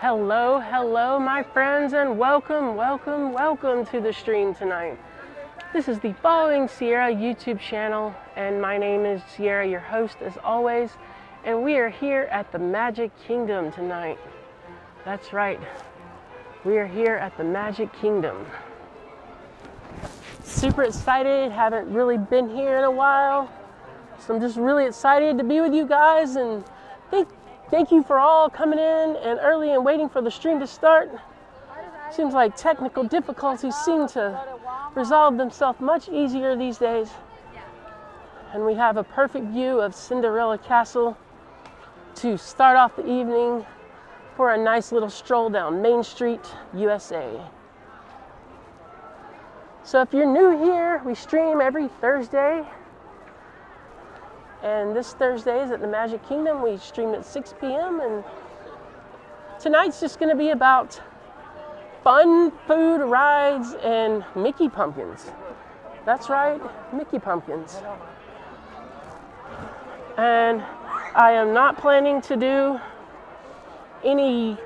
Hello, hello, my friends, and welcome to the stream tonight. This is the Following Cierra YouTube channel, and my name is Sierra, your host as always, and we are here at the Magic Kingdom tonight. That's right, we are here at the Magic Kingdom. Super excited, haven't really been here in a while, so I'm just really excited to be with you guys, and thank you for all coming in and early and waiting for the stream to start. Seems like technical difficulties seem to resolve themselves much easier these days. And we have a perfect view of Cinderella Castle to start off the evening for a nice little stroll down Main Street, USA. So if you're new here, we stream every Thursday. And this Thursday is at the Magic Kingdom. We stream at 6 p.m. and tonight's just going to be about fun, food, rides, and Mickey pumpkins. That's right, Mickey pumpkins. And I am not planning to do any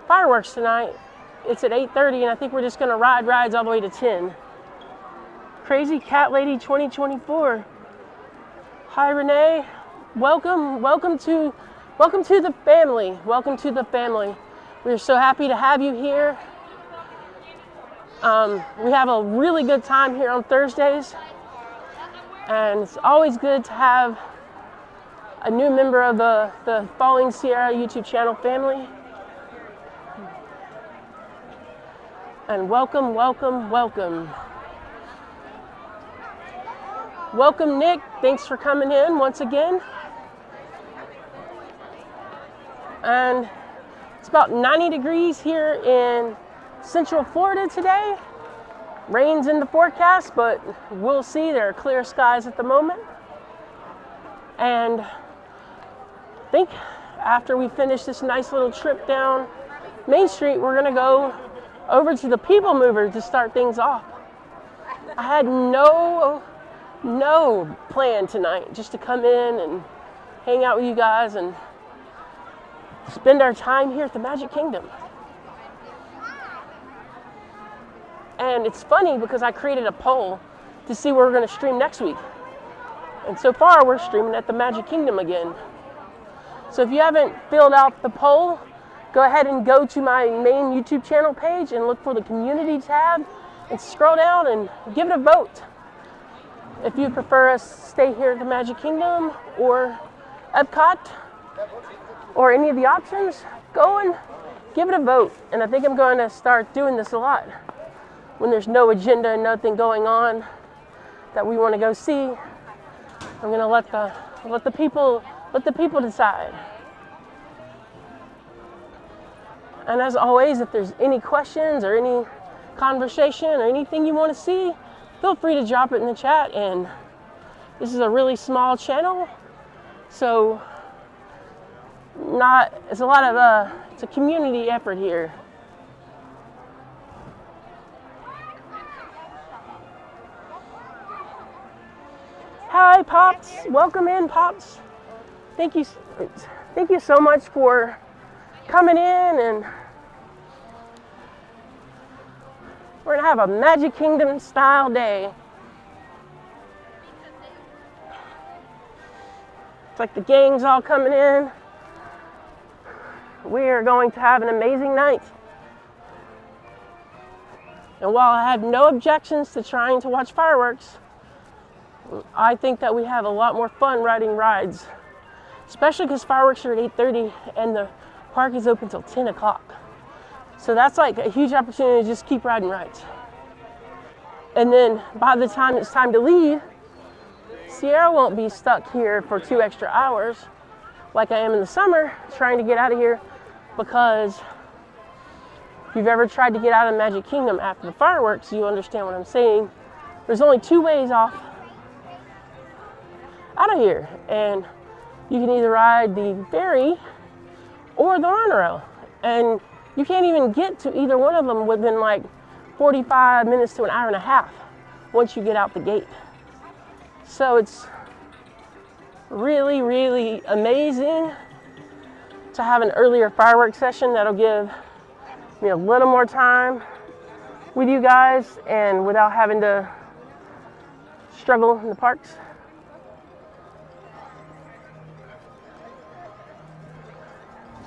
fireworks tonight. It's at 8:30 and I think we're just going to ride rides all the way to 10. Crazy Cat Lady 2024. Hi Renee, welcome to the family. Welcome to the family. We're so happy to have you here. We have a really good time here on Thursdays, and it's always good to have a new member of the Following Cierra YouTube channel family. And welcome. Welcome, Nick. Thanks for coming in once again. And it's about 90 degrees here in Central Florida today. Rain's in the forecast, but we'll see. There are clear skies at the moment. And I think after we finish this nice little trip down Main Street, we're gonna go over to the People Mover to start things off. I had no plan tonight, just to come in and hang out with you guys and spend our time here at the Magic Kingdom. And it's funny because I created a poll to see where we're going to stream next week. And so far we're streaming at the Magic Kingdom again. So if you haven't filled out the poll, go ahead and go to my main YouTube channel page and look for the community tab and scroll down and give it a vote. If you prefer us to stay here at the Magic Kingdom or Epcot or any of the options, go and give it a vote. And I think I'm going to start doing this a lot. When there's no agenda and nothing going on that we want to go see, I'm going to let the people decide. And as always, if there's any questions or any conversation or anything you want to see, feel free to drop it in the chat. And this is a really small channel, so it's a community effort here. Hi Pops, welcome in Pops. Thank you so much for coming in, and we're gonna have a Magic Kingdom style day. It's like the gang's all coming in. We are going to have an amazing night. And while I have no objections to trying to watch fireworks, I think that we have a lot more fun riding rides, especially because fireworks are at 8:30 and the park is open till 10 o'clock. So that's like a huge opportunity to just keep riding rides. And then by the time it's time to leave, Sierra won't be stuck here for 2 extra hours like I am in the summer trying to get out of here, because if you've ever tried to get out of Magic Kingdom after the fireworks, you understand what I'm saying. There's only 2 ways off out of here, and you can either ride the ferry or the monorail, and you can't even get to either one of them within like 45 minutes to an hour and a half once you get out the gate. So it's really, really amazing to have an earlier fireworks session. That'll give me a little more time with you guys and without having to struggle in the parks.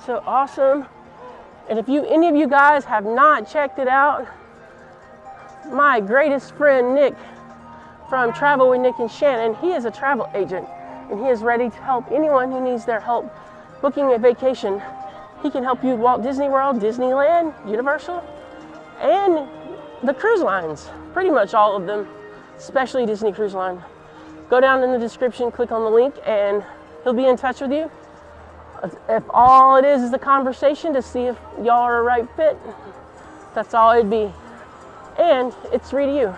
So awesome. And if any of you guys have not checked it out, my greatest friend Nick from Travel with Nick and Shannon, he is a travel agent and he is ready to help anyone who needs their help booking a vacation. He can help you with Walt Disney World, Disneyland, Universal, and the cruise lines, pretty much all of them, especially Disney Cruise Line. Go down in the description, click on the link, and he'll be in touch with you. If all it is the conversation to see if y'all are a right fit, that's all it'd be. And it's free to you.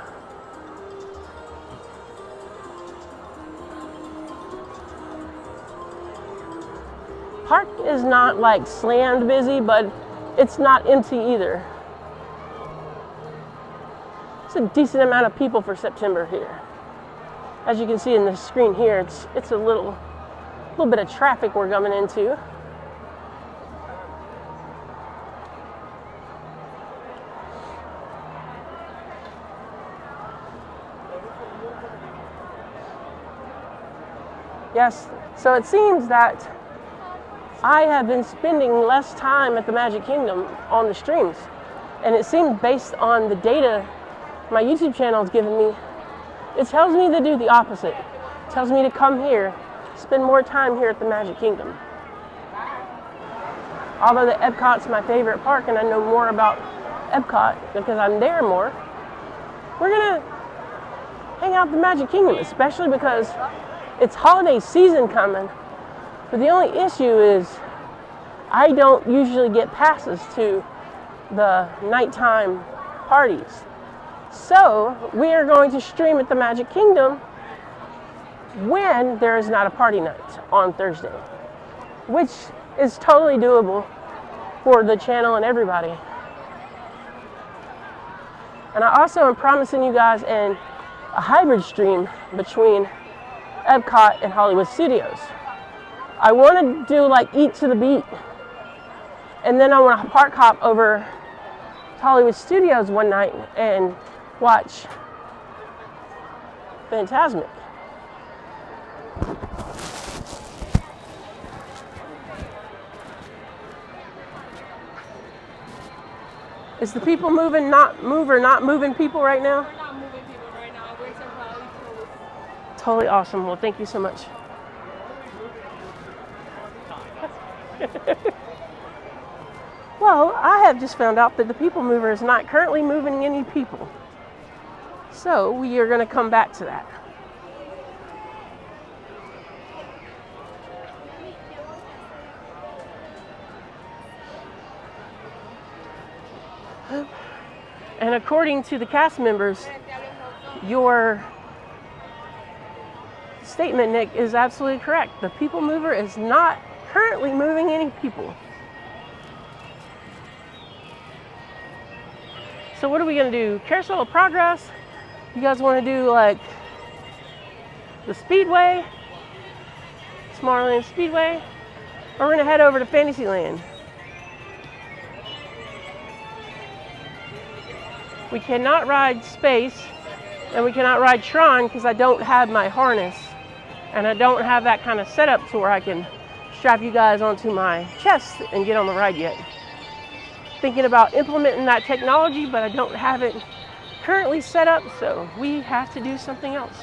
Park is not like slammed busy, but it's not empty either. It's a decent amount of people for September here. As you can see in the screen here, it's a little bit of traffic we're coming into. Yes, so it seems that I have been spending less time at the Magic Kingdom on the streams. And it seems based on the data my YouTube channel is giving me, it tells me to do the opposite. It tells me to come here, spend more time here at the Magic Kingdom. Although the Epcot's my favorite park and I know more about Epcot because I'm there more, we're gonna hang out at the Magic Kingdom, especially because it's holiday season coming. But the only issue is I don't usually get passes to the nighttime parties. So we are going to stream at the Magic Kingdom when there is not a party night on Thursday, which is totally doable for the channel and everybody. And I also am promising you guys a hybrid stream between Epcot and Hollywood Studios. I want to do like Eat to the Beat, and then I want to park hop over to Hollywood Studios one night and watch Fantasmic. Is the people moving, not moving people right now? We're not moving people right now. We're temporarily closed. Totally awesome. Well, thank you so much. Well, I have just found out that the people mover is not currently moving any people. So we are going to come back to that. And according to the cast members, your statement, Nick, is absolutely correct. The people mover is not currently moving any people. So what are we going to do? Carousel of Progress? You guys want to do like the Speedway? Tomorrowland Speedway? Or we're going to head over to Fantasyland? We cannot ride Space and we cannot ride Tron because I don't have my harness and I don't have that kind of setup to where I can strap you guys onto my chest and get on the ride yet. Thinking about implementing that technology, but I don't have it currently set up, so we have to do something else.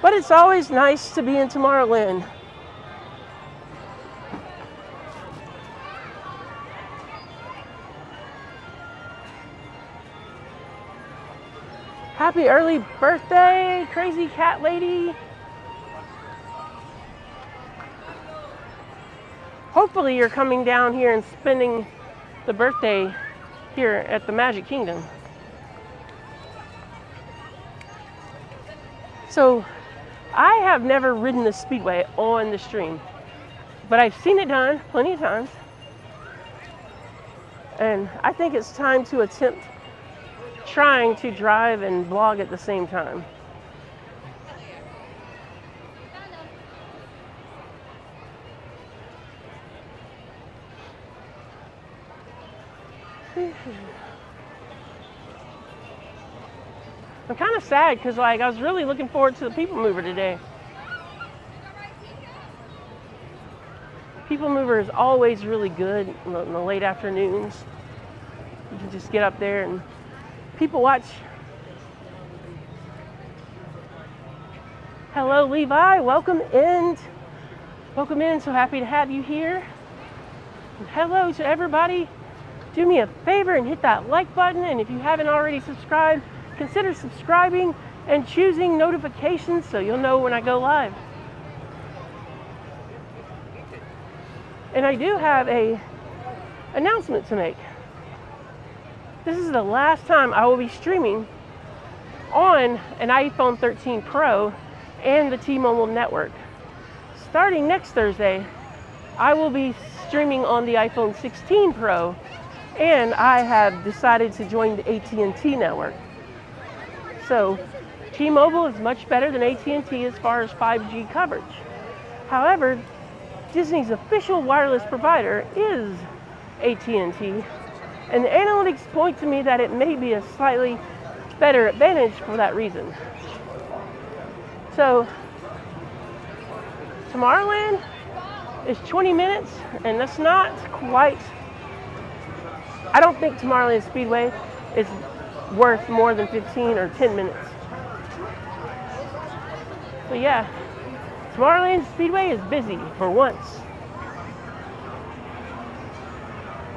But it's always nice to be in Tomorrowland. Happy early birthday, crazy cat lady. Hopefully you're coming down here and spending the birthday here at the Magic Kingdom. So I have never ridden the Speedway on the stream, but I've seen it done plenty of times. And I think it's time to attempt trying to drive and vlog at the same time. I'm kind of sad because like I was really looking forward to the People Mover today. People Mover is always really good in the late afternoons. You can just get up there and people watch. Hello, Levi. Welcome in. Welcome in. So happy to have you here. And hello to everybody. Do me a favor and hit that like button. And if you haven't already subscribed, consider subscribing and choosing notifications so you'll know when I go live. And I do have a announcement to make. This is the last time I will be streaming on an iPhone 13 Pro and the T-Mobile network. Starting next Thursday, I will be streaming on the iPhone 16 Pro, and I have decided to join the AT&T network. So T-Mobile is much better than AT&T as far as 5G coverage. However, Disney's official wireless provider is AT&T, and the analytics point to me that it may be a slightly better advantage for that reason. So Tomorrowland is 20 minutes, and that's not quite, I don't think Tomorrowland Speedway is worth more than 15 or 10 minutes. But yeah, Tomorrowland Speedway is busy for once.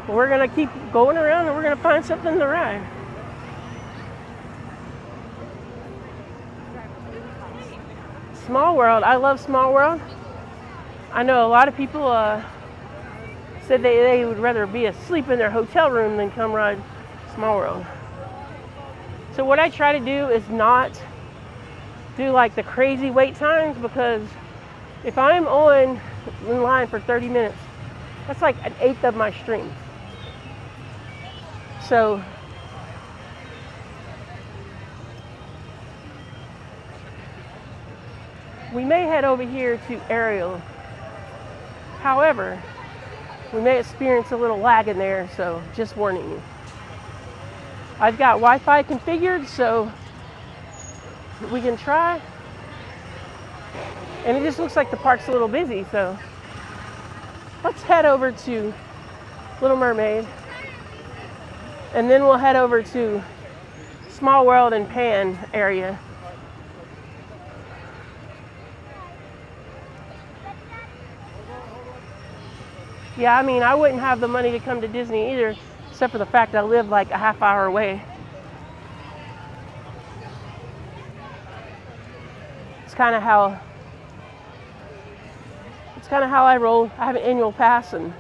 We're gonna keep going around and we're gonna find something to ride. Small World, I love Small World. I know a lot of people said they would rather be asleep in their hotel room than come ride Small World. So what I try to do is not do like the crazy wait times, because if I'm in line for 30 minutes, that's like 1/8 of my stream. So we may head over here to Ariel. However, we may experience a little lag in there, so just warning you. I've got Wi-Fi configured, so we can try. And it just looks like the park's a little busy, so let's head over to Little Mermaid. And then we'll head over to Small World and Pan area. Yeah, I mean, I wouldn't have the money to come to Disney either, except for the fact that I live like a half hour away. It's kind of how I roll. I have an annual pass and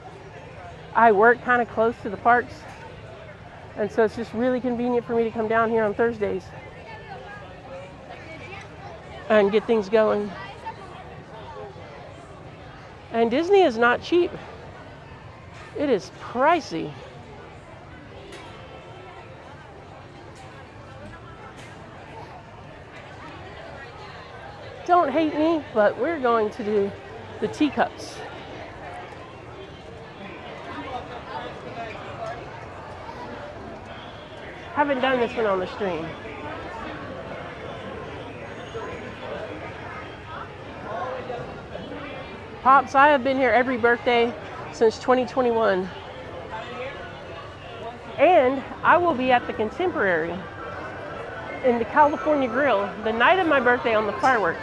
I work kind of close to the parks. And so it's just really convenient for me to come down here on Thursdays and get things going. And Disney is not cheap. It is pricey. Don't hate me, but we're going to do the teacups. Haven't done this one on the stream. Pops, I have been here every birthday since 2021. And I will be at the Contemporary in the California Grill the night of my birthday on the fireworks,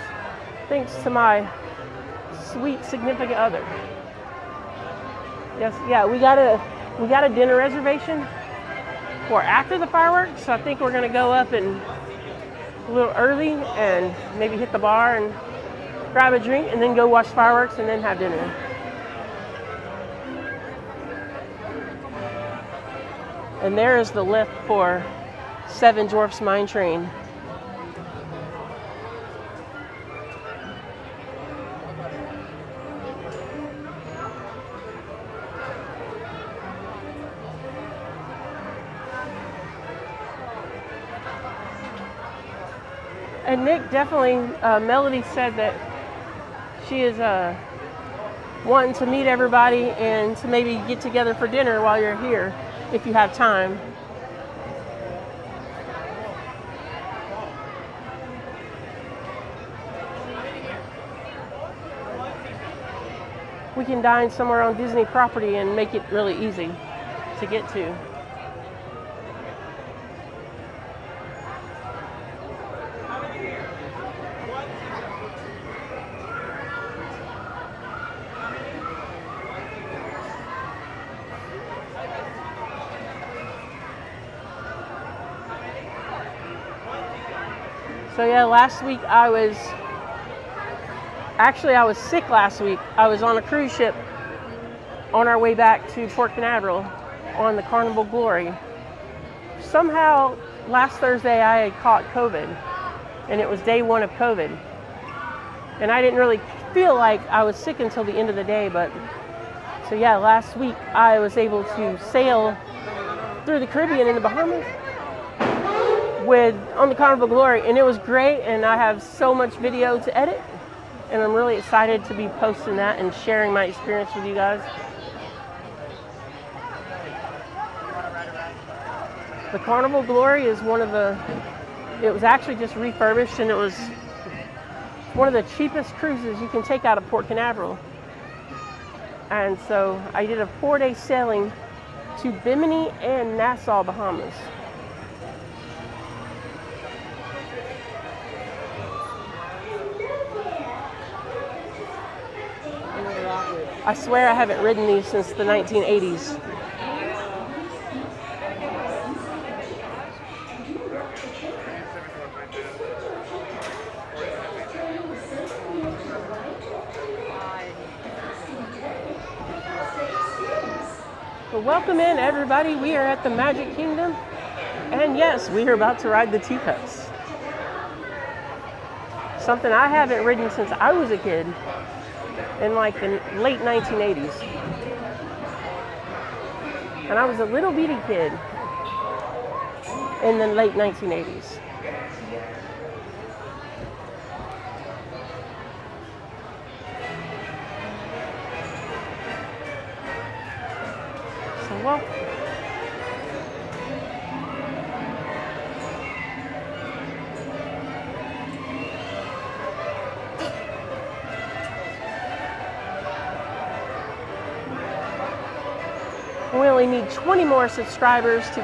thanks to my sweet significant other. Yes, yeah, we got a dinner reservation for after the fireworks, so I think we're gonna go up and a little early and maybe hit the bar and grab a drink and then go watch fireworks and then have dinner. And there is the lift for Seven Dwarfs Mine Train. And Nick, definitely, Melody said that she is wanting to meet everybody and to maybe get together for dinner while you're here, if you have time. we can dine somewhere on Disney property and make it really easy to get to. So yeah, last week I was sick last week. I was on a cruise ship on our way back to Port Canaveral on the Carnival Glory. Somehow last Thursday I had caught COVID, and it was day 1 of COVID. And I didn't really feel like I was sick until the end of the day, but so yeah, last week I was able to sail through the Caribbean in the Bahamas on the Carnival Glory, and it was great, and I have so much video to edit, and I'm really excited to be posting that and sharing my experience with you guys. The Carnival Glory is it was actually just refurbished, and it was one of the cheapest cruises you can take out of Port Canaveral. And so I did a 4-day sailing to Bimini and Nassau, Bahamas. I swear I haven't ridden these since the 1980s. Well, welcome in everybody. We are at the Magic Kingdom. And yes, we are about to ride the teacups. Something I haven't ridden since I was a kid. In like the late 1980s. And I was a little bitty kid in the late 1980s. So well, we only need 20 more subscribers to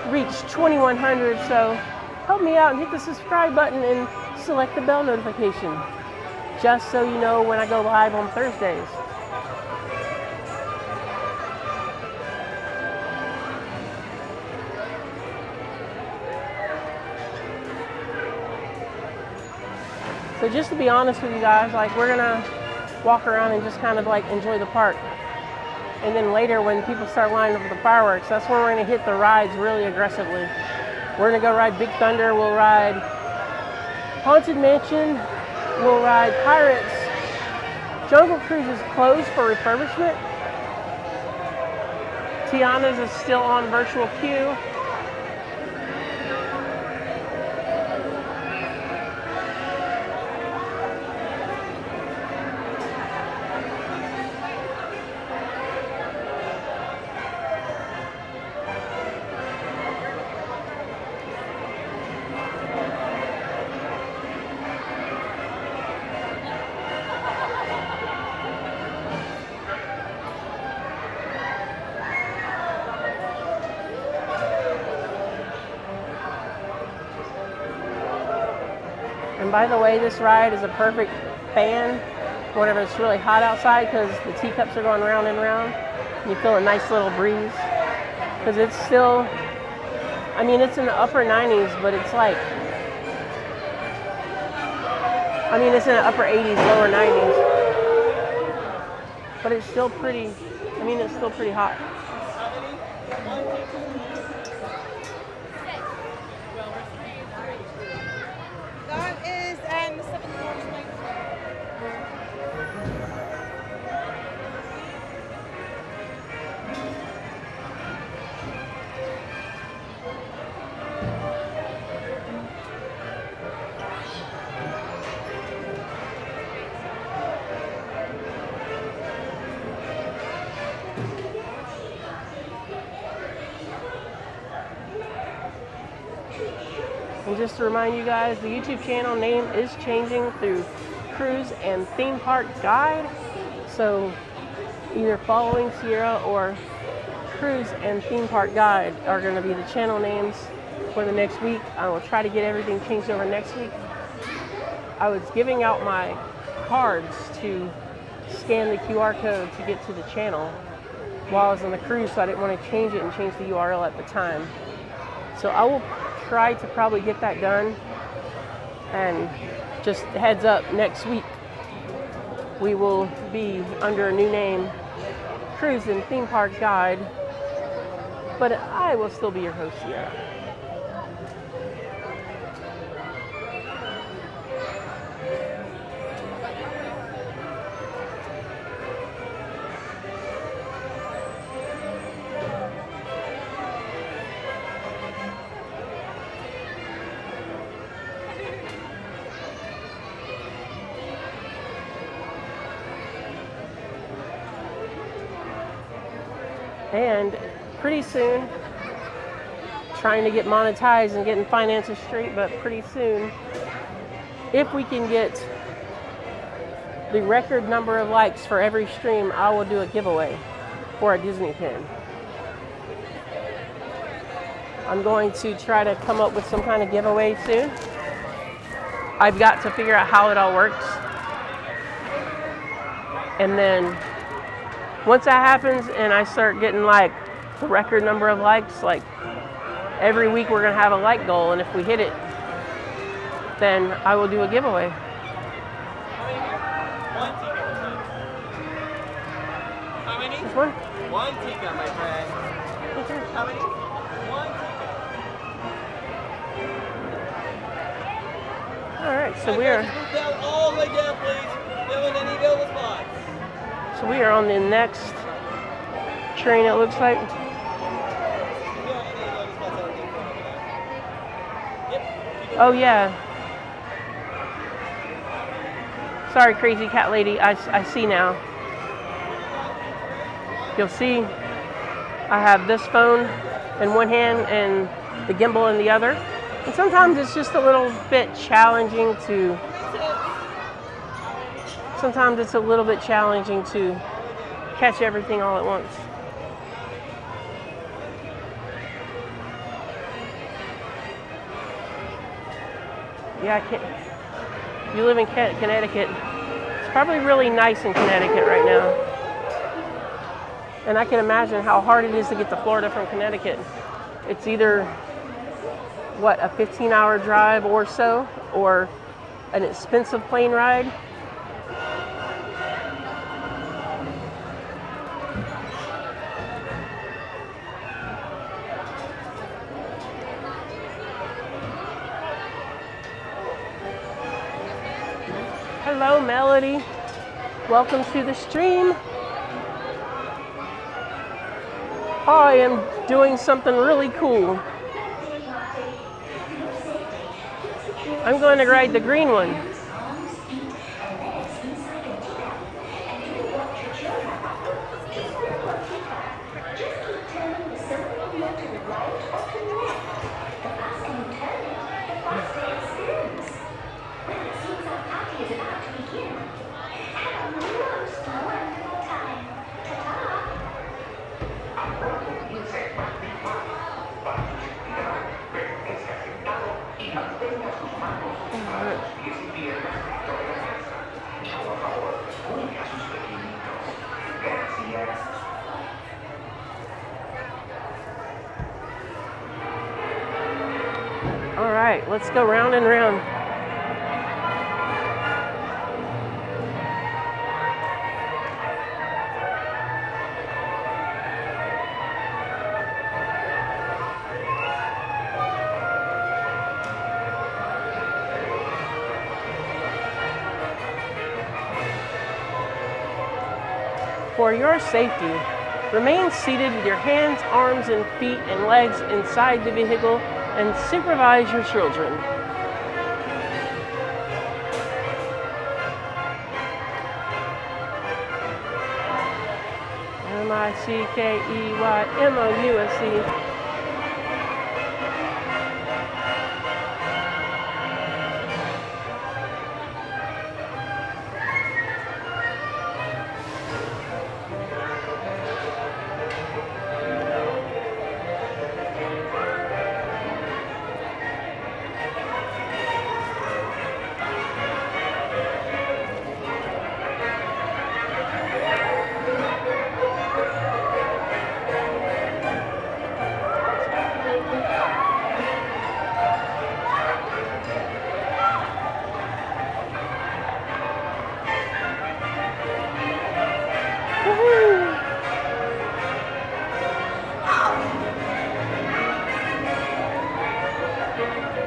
reach 2,100, so help me out and hit the subscribe button and select the bell notification, just so you know when I go live on Thursdays. So just to be honest with you guys, like we're gonna walk around and just kind of like enjoy the park. And then later when people start lining up for the fireworks, that's when we're gonna hit the rides really aggressively. We're gonna go ride Big Thunder, we'll ride Haunted Mansion, we'll ride Pirates. Jungle Cruise is closed for refurbishment. Tiana's is still on virtual queue. And by the way, this ride is a perfect fan whenever it's really hot outside, because the teacups are going round and round. And you feel a nice little breeze. Because it's still, I mean, it's in the upper 90s, but it's like, I mean, it's in the upper 80s, lower 90s. But it's still pretty, I mean, it's still pretty hot. That is 7 hours late. And just to remind you guys, the YouTube channel name is changing through Cruise and Theme Park Guide. So Either Following Cierra or Cruise and Theme Park Guide are going to be the channel names for the next week. I will try to get everything changed over next week. I was giving out my cards to scan the QR code to get to the channel while I was on the cruise, so I didn't want to change it and change the URL at the time. So I will try to probably get that done. And just heads up, next week we will be under a new name, Cruise and Theme Park Guide, but I will still be your host, Sierra. And pretty soon, trying to get monetized and getting finances straight, but pretty soon, if we can get the record number of likes for every stream, I will do a giveaway for a Disney pin. I'm going to try to come up with some kind of giveaway soon. I've got to figure out how it all works. And then once that happens and I start getting like the record number of likes, like every week we're gonna have a like goal, and if we hit it, then I will do a giveaway. How many? This one? One teacup, my friend. Okay. How many? One teacup. All right, so we are. Move down all the way down, please. Filling any available spots. So we are on the next train, it looks like. Oh yeah. Sorry, crazy cat lady. I see now. You'll see I have this phone in one hand and the gimbal in the other. And sometimes it's just a little bit challenging to catch everything all at once. Yeah, I can't. You live in Connecticut. It's probably really nice in Connecticut right now. And I can imagine how hard it is to get to Florida from Connecticut. It's either, what, a 15-hour drive or so, or an expensive plane ride. Hello, Melody. Welcome to the stream. I am doing something really cool. I'm going to ride the green one. All right, let's go round and round. For your safety, remain seated with your hands, arms, and feet and legs inside the vehicle and supervise your children. MICKEYMOUSE.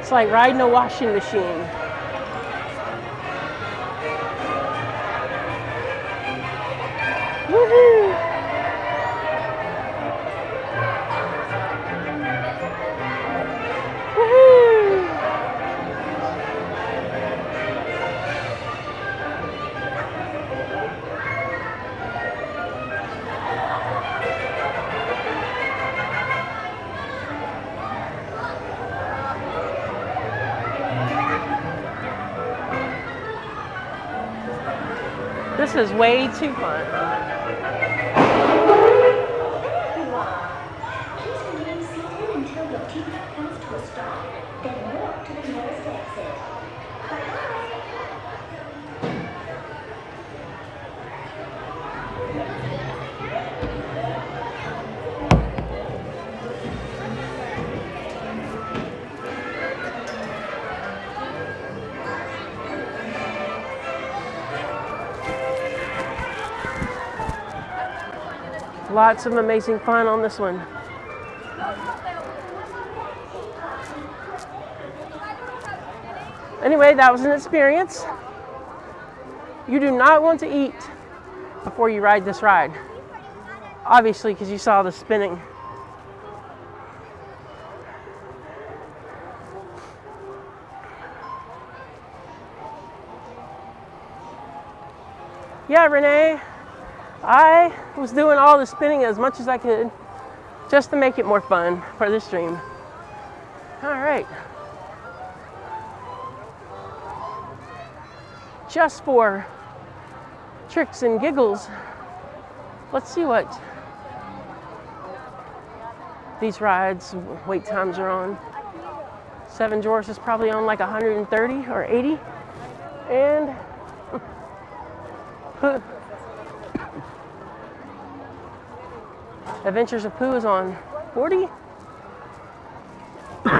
It's like riding a washing machine. Woohoo! Woohoo! This is way too fun. Please remain seated until your teacup comes to a stop. Then walk to the nearest exit. Bye-bye. Lots of amazing fun on this one. Anyway, that was an experience. You do not want to eat before you ride this ride. Obviously, because you saw the spinning. Yeah, Renee. I was doing all the spinning as much as I could just to make it more fun for this stream. All right. Just for tricks and giggles, let's see what these rides wait times are on. Seven Dwarfs is probably on like 130 or 80. And Adventures of Pooh is on 40. The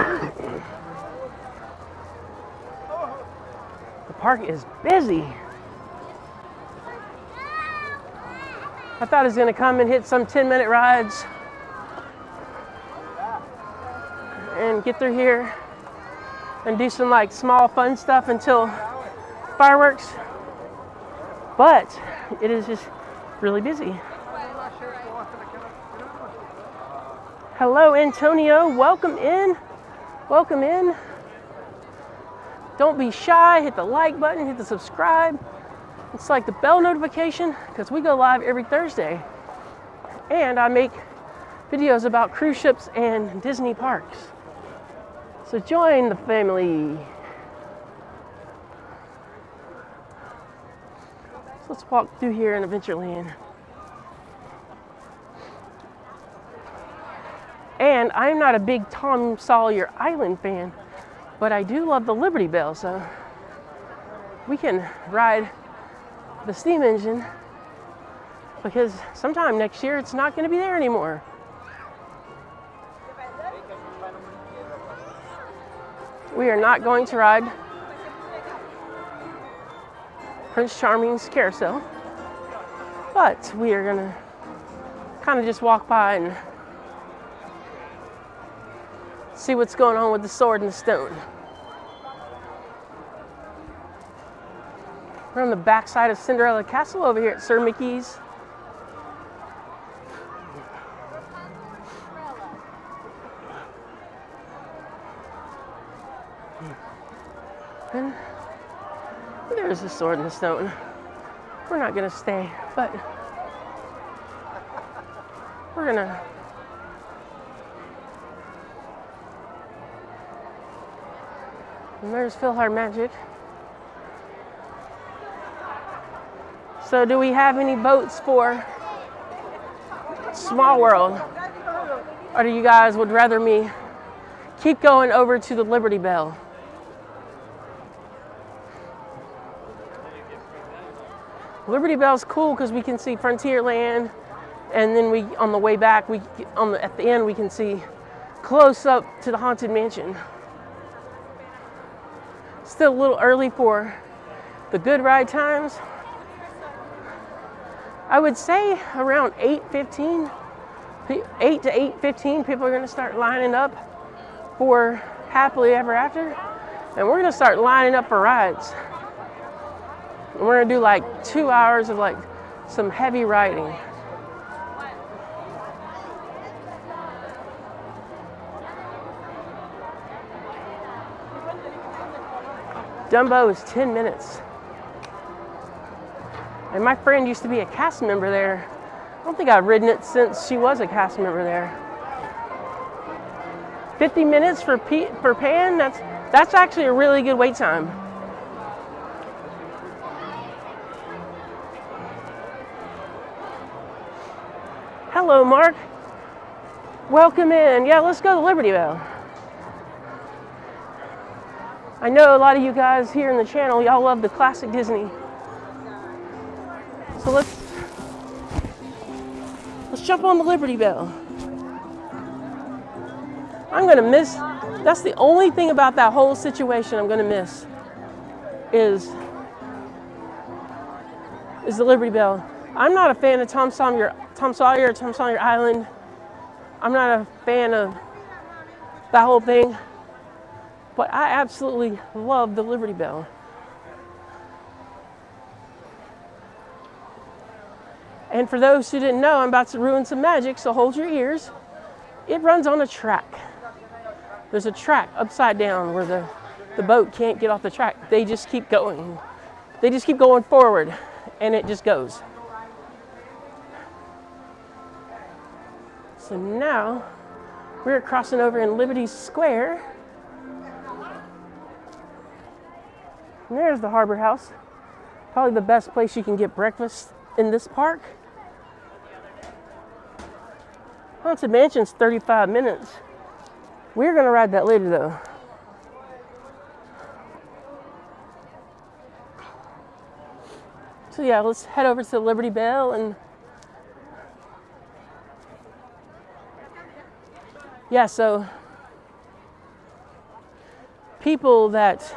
park is busy. I thought I was going to come and hit some 10-minute rides and get through here and do some like small fun stuff until fireworks, but it is just really busy. Hello, Antonio. Welcome in. Welcome in. Don't be shy. Hit the like button. Hit the subscribe. It's like the bell notification because we go live every Thursday. And I make videos about cruise ships and Disney parks. So join the family. So let's walk through here in Adventureland. And I'm not a big Tom Sawyer Island fan, but I do love the Liberty Bell, so we can ride the steam engine because sometime next year it's not going to be there anymore. We are not going to ride Prince Charming's carousel, but we are going to kind of just walk by and see what's going on with the sword and the stone. We're on the backside of Cinderella Castle over here at Sir Mickey's. And there's the sword and the stone. We're not gonna stay, but we're gonna and there's PhilharMagic. So do we have any boats for Small World? Or do you guys would rather me keep going over to the Liberty Bell? Liberty Bell's cool because we can see Frontierland, and then we on the way back at the end we can see close up to the Haunted Mansion. Still a little early for the good ride times. I would say around 8:15, 8 to 8:15, people are going to start lining up for Happily Ever After, and we're gonna start lining up for rides. And we're gonna do like 2 hours of like some heavy riding. Dumbo is 10 minutes. And my friend used to be a cast member there. I don't think I've ridden it since she was a cast member there. 50 minutes for Pan, that's actually a really good wait time. Hello, Mark. Welcome in. Yeah, let's go to Liberty Belle. I know a lot of you guys here in the channel, y'all love the classic Disney. So let's jump on the Liberty Belle. I'm gonna miss, that's the only thing about that whole situation I'm gonna miss is the Liberty Belle. I'm not a fan of Tom Sawyer Island. I'm not a fan of that whole thing, but I absolutely love the Liberty Belle. And for those who didn't know, I'm about to ruin some magic, so hold your ears. It runs on a track. There's a track upside down where the boat can't get off the track. They just keep going. They just keep going forward, and it just goes. So now we're crossing over in Liberty Square. And there's the Harbor House. Probably the best place you can get breakfast in this park. Haunted Mansion's 35 minutes. We're gonna ride that later though. So yeah, let's head over to Liberty Belle and yeah, so people that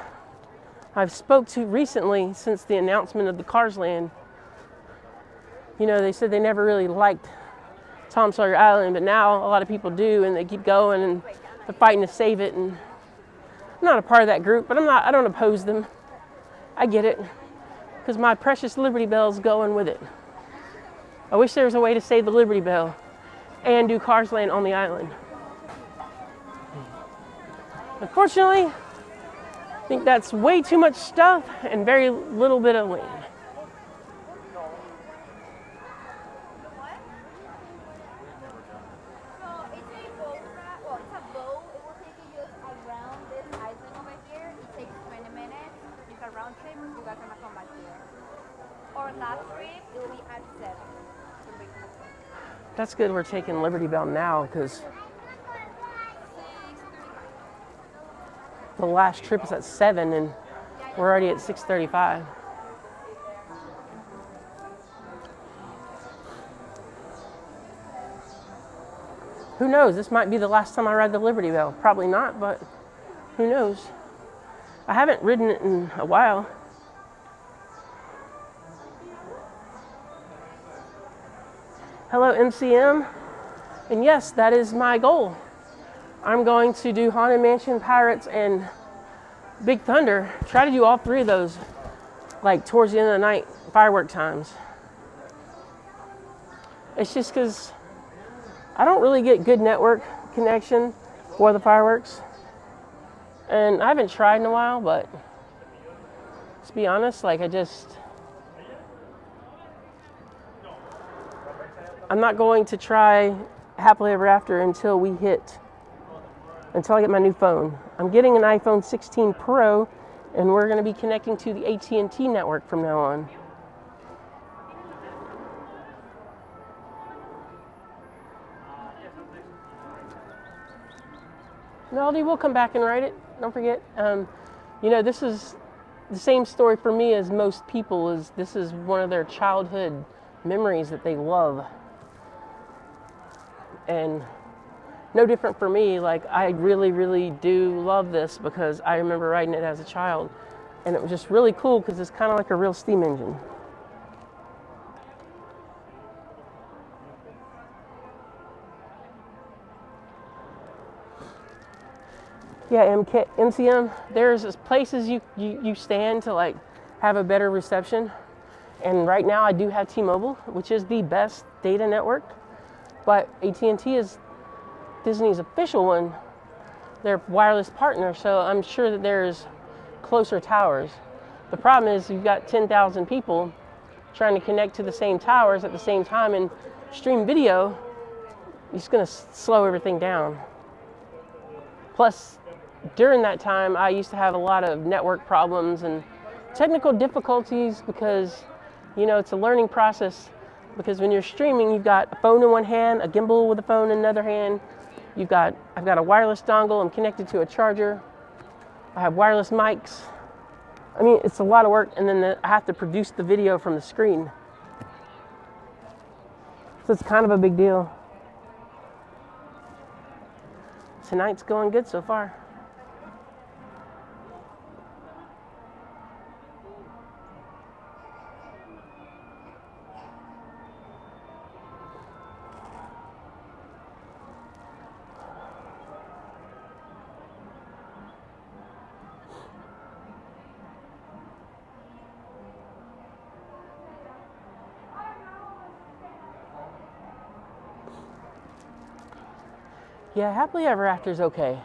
I've spoke to recently since the announcement of the Cars Land, you know, they said they never really liked Tom Sawyer Island, but now a lot of people do, and they keep going and they're fighting to save it. And I'm not a part of that group, but I don't oppose them. I get it, because my precious Liberty Belle's going with it. I wish there was a way to save the Liberty Belle and do Cars Land on the island. Unfortunately, I think that's way too much stuff and very little bit of land. That's good we're taking Liberty Belle now, because the last trip is at 7 and we're already at 6:35. Who knows? This might be the last time I ride the Liberty Belle. Probably not, but who knows? I haven't ridden it in a while. Hello, MCM. And yes, that is my goal. I'm going to do Haunted Mansion, Pirates, and Big Thunder. Try to do all three of those, like towards the end of the night, firework times. It's just because I don't really get good network connection for the fireworks. And I haven't tried in a while, but to be honest, like I'm not going to try Happily Ever After until I get my new phone. I'm getting an iPhone 16 Pro, and we're going to be connecting to the AT&T network from now on. Melody, we'll come back and write it. Don't forget. You know, this is the same story for me as most people. This is one of their childhood memories that they love. And no different for me. Like, I really, really do love this because I remember riding it as a child. And it was just really cool because it's kind of like a real steam engine. Yeah, MCM, there's places you stand to like have a better reception. And right now I do have T-Mobile, which is the best data network. But AT&T is Disney's official one, their wireless partner, so I'm sure that there's closer towers. The problem is you've got 10,000 people trying to connect to the same towers at the same time and stream video. It's going to slow everything down. Plus, during that time, I used to have a lot of network problems and technical difficulties because, you know, it's a learning process. Because when you're streaming, you've got a phone in one hand, a gimbal with a phone in another hand. I've got a wireless dongle. I'm connected to a charger. I have wireless mics. I mean, it's a lot of work, and then I have to produce the video from the screen. So it's kind of a big deal. Tonight's going good so far. Yeah, Happily Ever After is okay.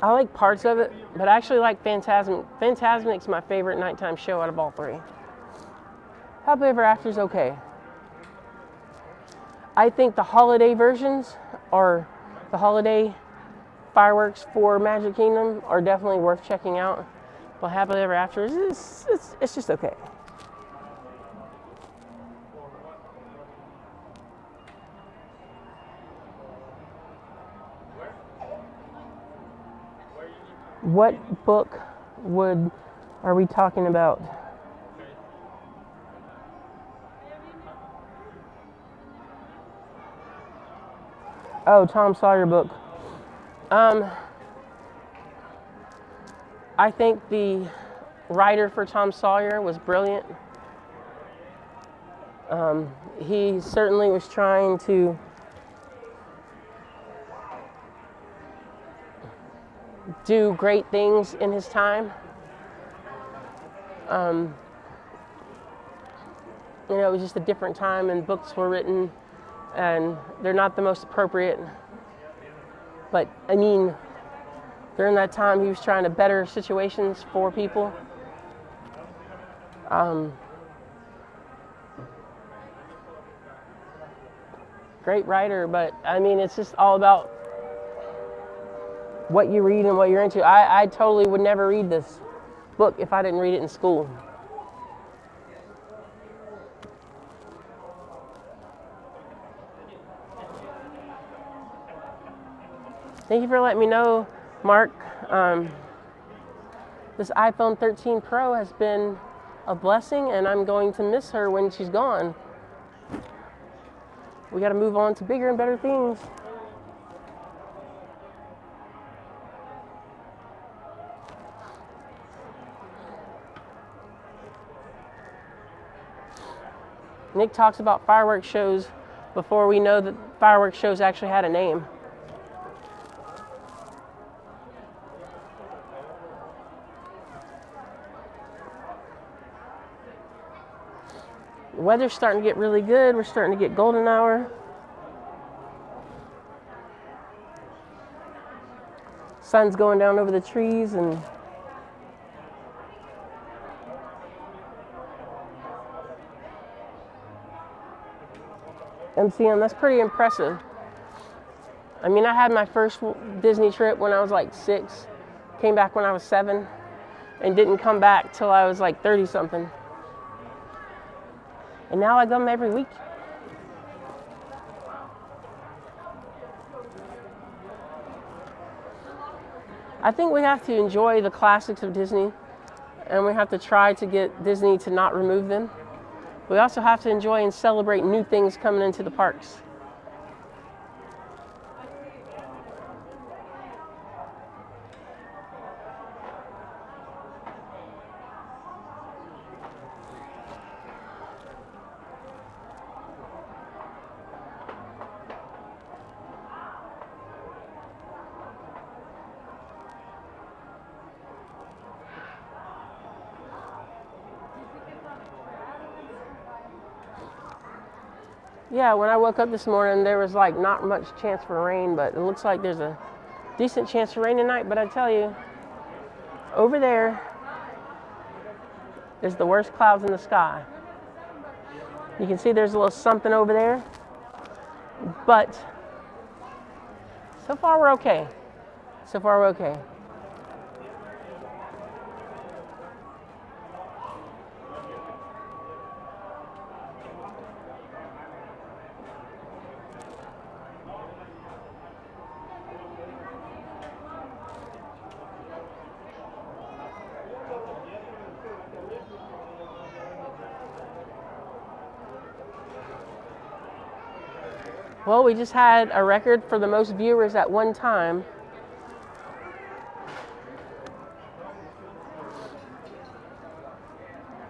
I like parts of it, but I actually like Phantasmic. Phantasmic's my favorite nighttime show out of all three. Happily Ever After is okay. I think the holiday versions, or the holiday fireworks for Magic Kingdom, are definitely worth checking out. But Happily Ever After it's just okay. What book are we talking about? Oh, Tom Sawyer book. I think the writer for Tom Sawyer was brilliant. He certainly was trying to do great things in his time. You know, it was just a different time, and books were written, and they're not the most appropriate. But I mean, during that time, he was trying to better situations for people. Great writer, but I mean, it's just all about what you read and what you're into. I totally would never read this book if I didn't read it in school. Thank you for letting me know, Mark. This iPhone 13 Pro has been a blessing, and I'm going to miss her when she's gone. We got to move on to bigger and better things. Nick talks about fireworks shows before we know that fireworks shows actually had a name. The weather's starting to get really good. We're starting to get golden hour. Sun's going down over the trees, and MCM, that's pretty impressive. I mean, I had my first Disney trip when I was like 6, came back when I was 7, and didn't come back till I was like 30 something. And now I come every week. I think we have to enjoy the classics of Disney, and we have to try to get Disney to not remove them. We also have to enjoy and celebrate new things coming into the parks. Yeah, when I woke up this morning, there was like not much chance for rain, but it looks like there's a decent chance for rain tonight. But I tell you, over there is the worst clouds in the sky. You can see there's a little something over there, but so far we're okay. So far we're okay. Well, we just had a record for the most viewers at one time.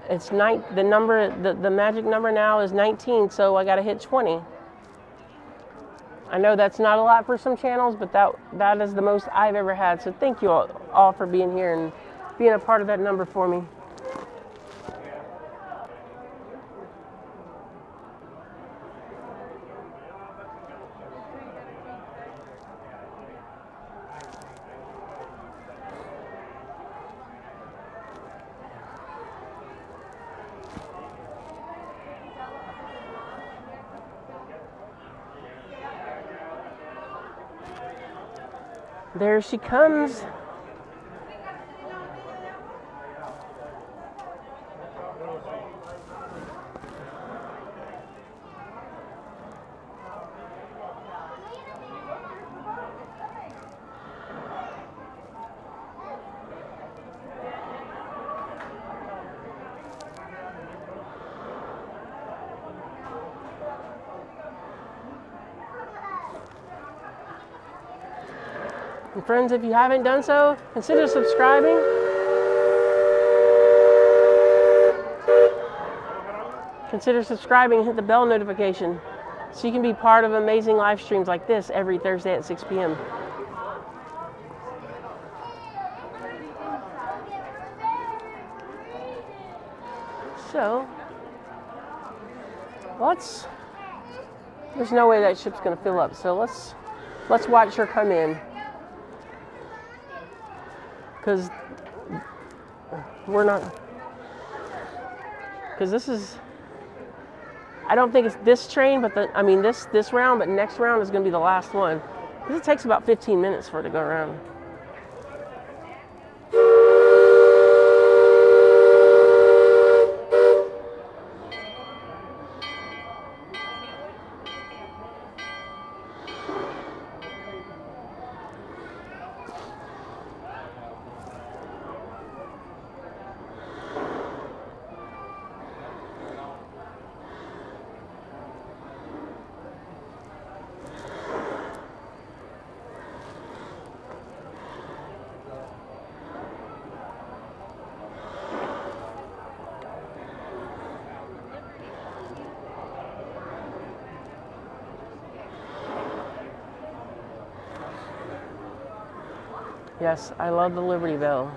It's the magic number now is 19, so I got to hit 20. I know that's not a lot for some channels, but that is the most I've ever had. So thank you all for being here and being a part of that number for me. There she comes. And friends, if you haven't done so, consider subscribing. Consider subscribing and hit the bell notification so you can be part of amazing live streams like this every Thursday at 6 p.m. So, there's no way that ship's gonna fill up, so let's watch her come in. Because this is, I don't think it's this train, but this round, but next round is going to be the last one. Because it takes about 15 minutes for it to go around. Yes, I love the Liberty Bell.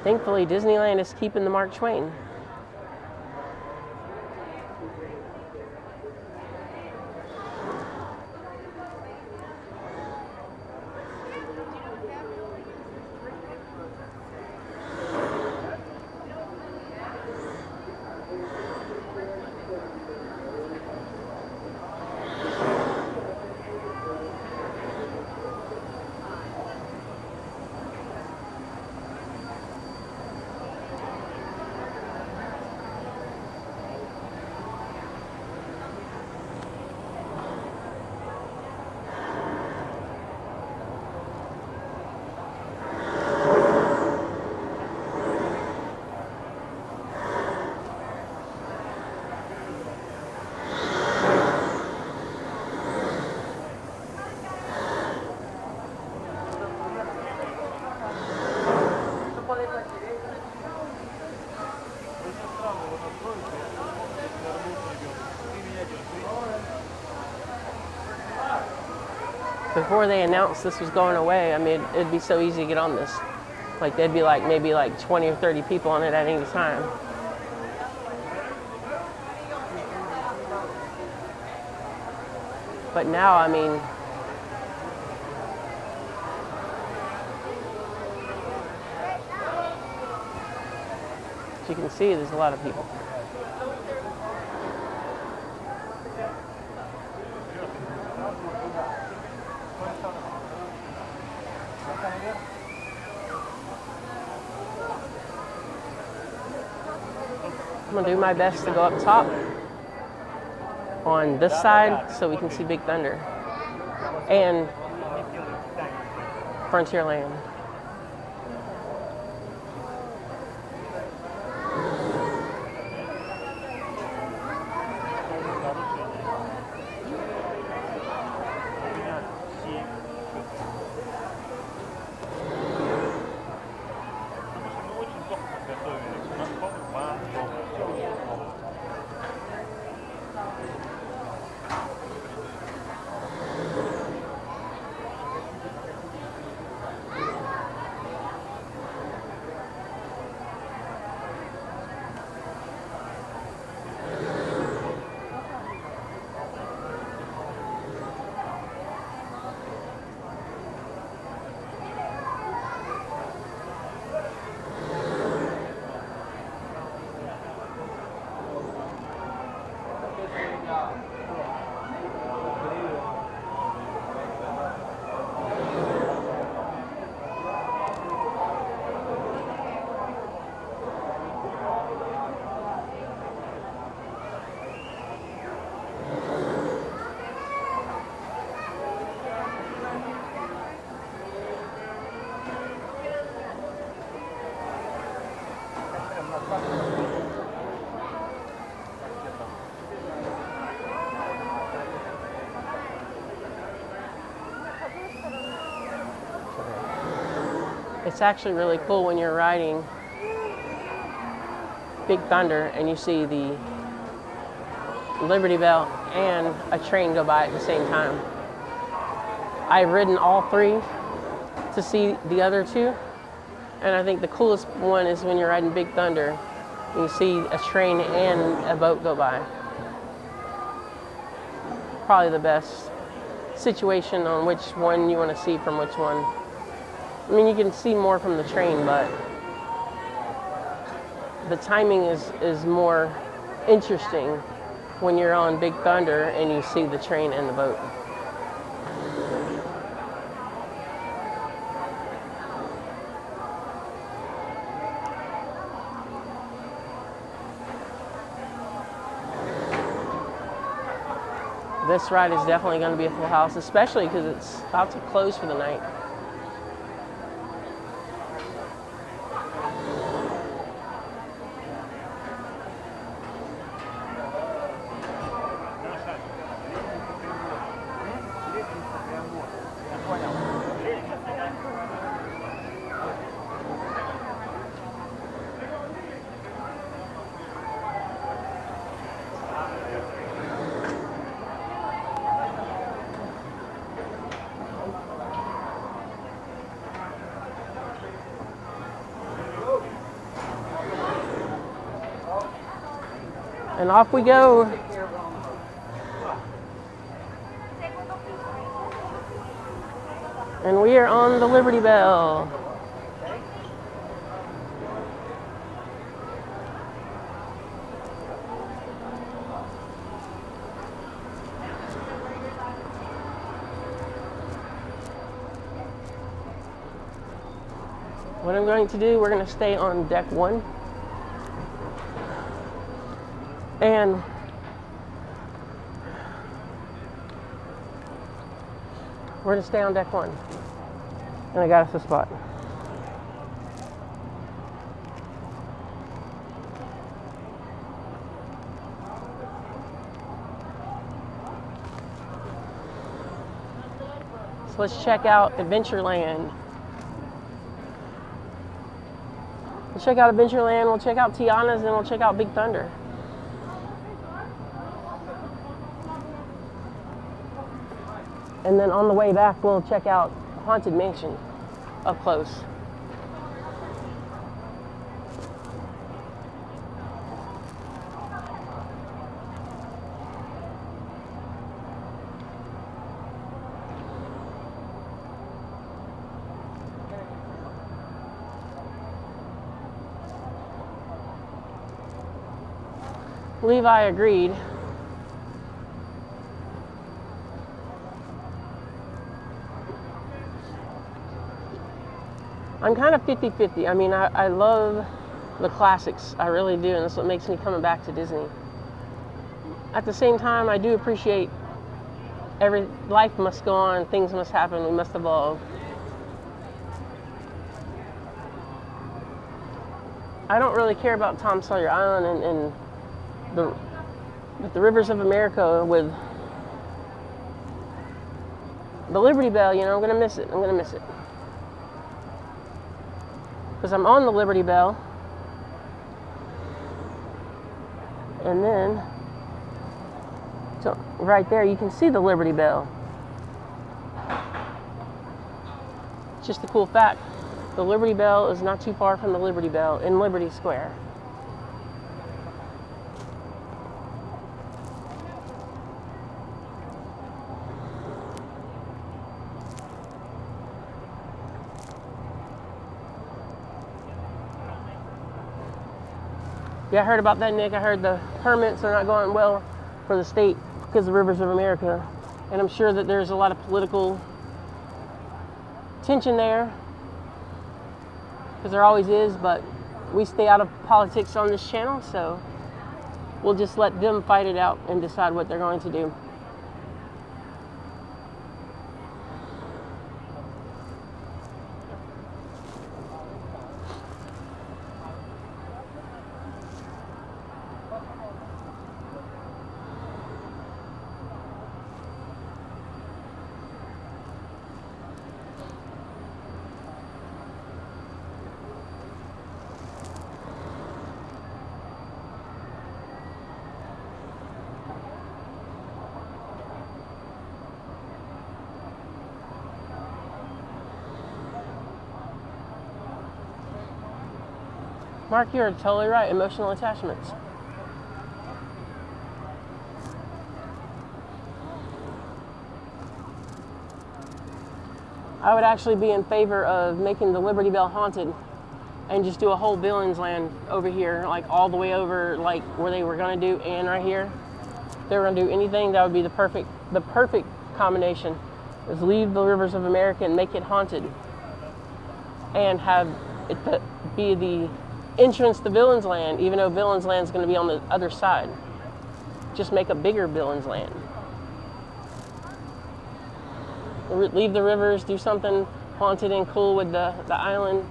Thankfully, Disneyland is keeping the Mark Twain. before they announced this was going away, I mean, it'd be so easy to get on this. Like, there'd be like maybe like 20 or 30 people on it at any time. But now, I mean, as you can see, there's a lot of people. I'm gonna do my best to go up top on this side so we can see Big Thunder and Frontierland. It's actually really cool when you're riding Big Thunder and you see the Liberty Bell and a train go by at the same time. I've ridden all three to see the other two, and I think the coolest one is when you're riding Big Thunder and you see a train and a boat go by. Probably the best situation on which one you want to see from which one. I mean, you can see more from the train, but the timing is more interesting when you're on Big Thunder and you see the train and the boat. This ride is definitely going to be a full house, especially because it's about to close for the night. And off we go. And we are on the Liberty Bell. What I'm going to do, we're going to stay on deck 1. And we're going to stay on deck 1. And I got us a spot. So let's check out Adventureland. We'll check out Adventureland, we'll check out Tiana's, and we'll check out Big Thunder. And then on the way back, we'll check out Haunted Mansion up close. Levi agreed. I'm kind of 50-50. I mean, I love the classics. I really do, and that's what makes me coming back to Disney. At the same time, I do appreciate life must go on, things must happen, we must evolve. I don't really care about Tom Sawyer Island and the rivers of America with the Liberty Bell. You know, I'm gonna miss it. I'm gonna miss it because I'm on the Liberty Bell, and then so right there you can see the Liberty Bell. It's just a cool fact. The Liberty Bell is not too far from the Liberty Bell in Liberty Square. Yeah, I heard about that, Nick. I heard the permits are not going well for the state because of Rivers of America. And I'm sure that there's a lot of political tension there, because there always is, but we stay out of politics on this channel, so we'll just let them fight it out and decide what they're going to do. Mark, you're totally right. Emotional attachments. I would actually be in favor of making the Liberty Bell haunted and just do a whole Billings Land over here, like all the way over, like where they were going to do Anne right here. If they were going to do anything, that would be the perfect combination, is leave the Rivers of America and make it haunted and have it be the entrance to Billings Land, even though Billings Land is going to be on the other side. Just make a bigger Billings Land. Leave the rivers, do something haunted and cool with the island,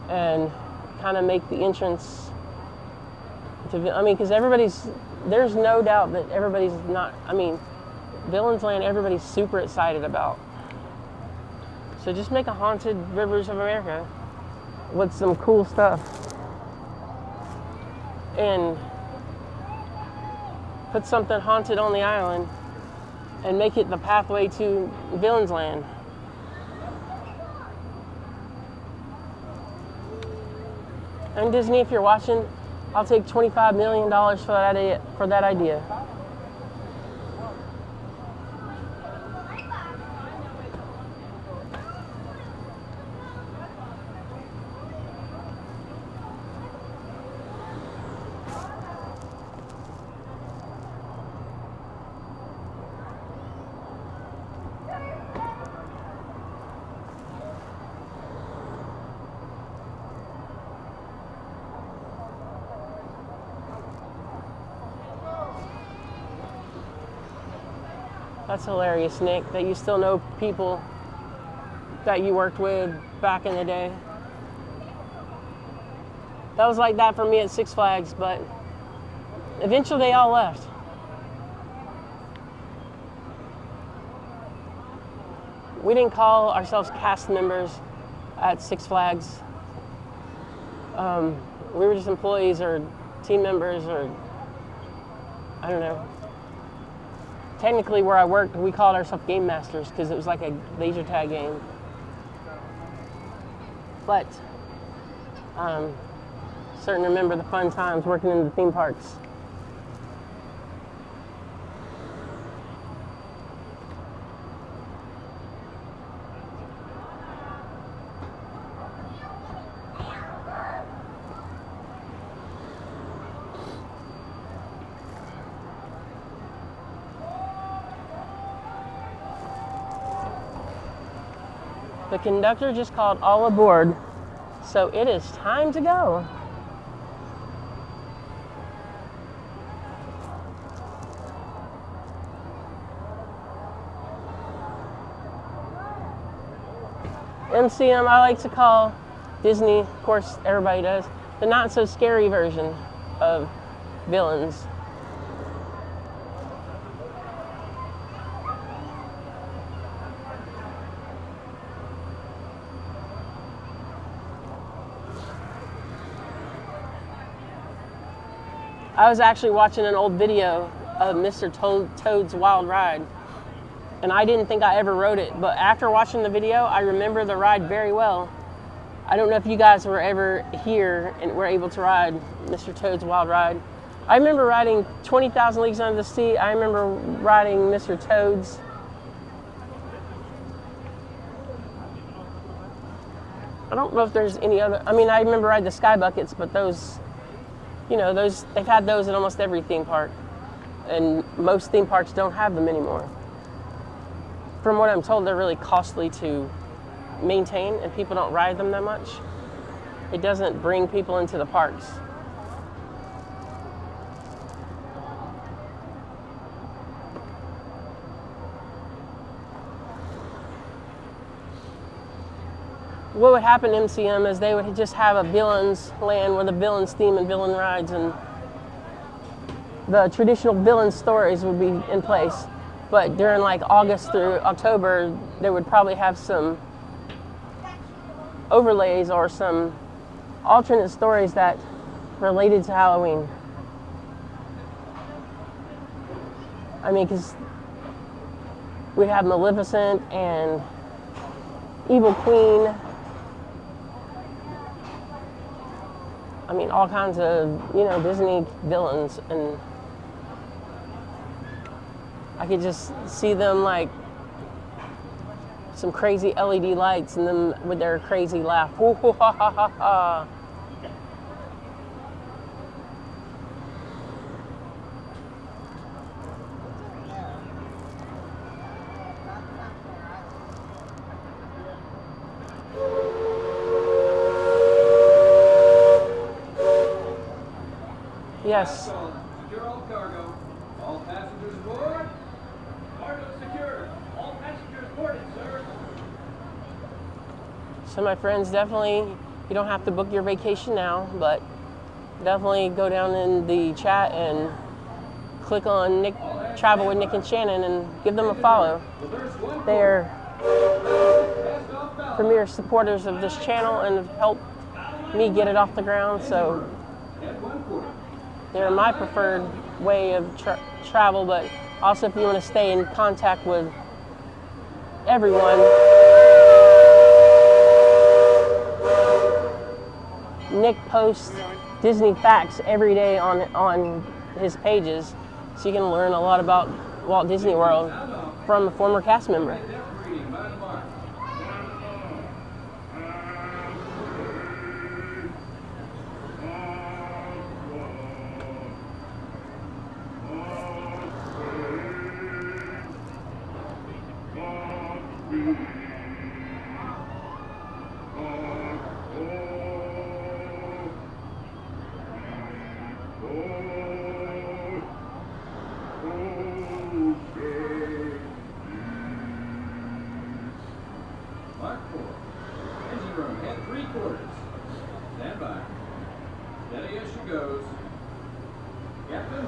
and kind of make the entrance to, I mean, because there's no doubt that everybody's not, I mean, Billings Land, everybody's super excited about. So just make a haunted Rivers of America with some cool stuff. And put something haunted on the island and make it the pathway to Billings Land. And Disney, if you're watching, I'll take $25 million for that idea. That's hilarious, Nick, that you still know people that you worked with back in the day. That was like that for me at Six Flags, but eventually they all left. We didn't call ourselves cast members at Six Flags. We were just employees or team members, or I don't know. technically where I worked, we called ourselves Game Masters because it was like a laser tag game. But certain remember the fun times working in the theme parks. The conductor just called all aboard, so it is time to go. MCM I like to call Disney, of course everybody does, the not so scary version of villains. I was actually watching an old video of Mr. Toad's Wild Ride, and I didn't think I ever rode it, but after watching the video, I remember the ride very well. I don't know if you guys were ever here and were able to ride Mr. Toad's Wild Ride. I remember riding 20,000 Leagues Under the Sea. I remember riding Mr. Toad's. I don't know if there's any other, I mean, I remember riding the Sky Buckets, but those, you know, those, they've had those at almost every theme park, and most theme parks don't have them anymore. From what I'm told, they're really costly to maintain, and people don't ride them that much. It doesn't bring people into the parks. What would happen in MCM is they would just have a villains land where the villains theme and villain rides and the traditional villain stories would be in place. But during like August through October, they would probably have some overlays or some alternate stories that related to Halloween. I mean, because we'd have Maleficent and Evil Queen. I mean, all kinds of, you know, Disney villains, and I could just see them like some crazy LED lights and them with their crazy laugh. Hoo, hoo, ha, ha, ha, ha. Yes. Secure all cargo. All passengers aboard. Cargo secured. All passengers boarded, sir. So my friends, definitely, you don't have to book your vacation now, but definitely go down in the chat and click on Nick Travel with Nick and Shannon and give them a follow. They're premier supporters of this channel and have helped me get it off the ground, so they're my preferred way of travel. But also, if you want to stay in contact with everyone, Nick posts Disney facts every day on his pages, so you can learn a lot about Walt Disney World from a former cast member. Mark 4. Engine room at 3/4. Stand by. Steady as she goes. Captain,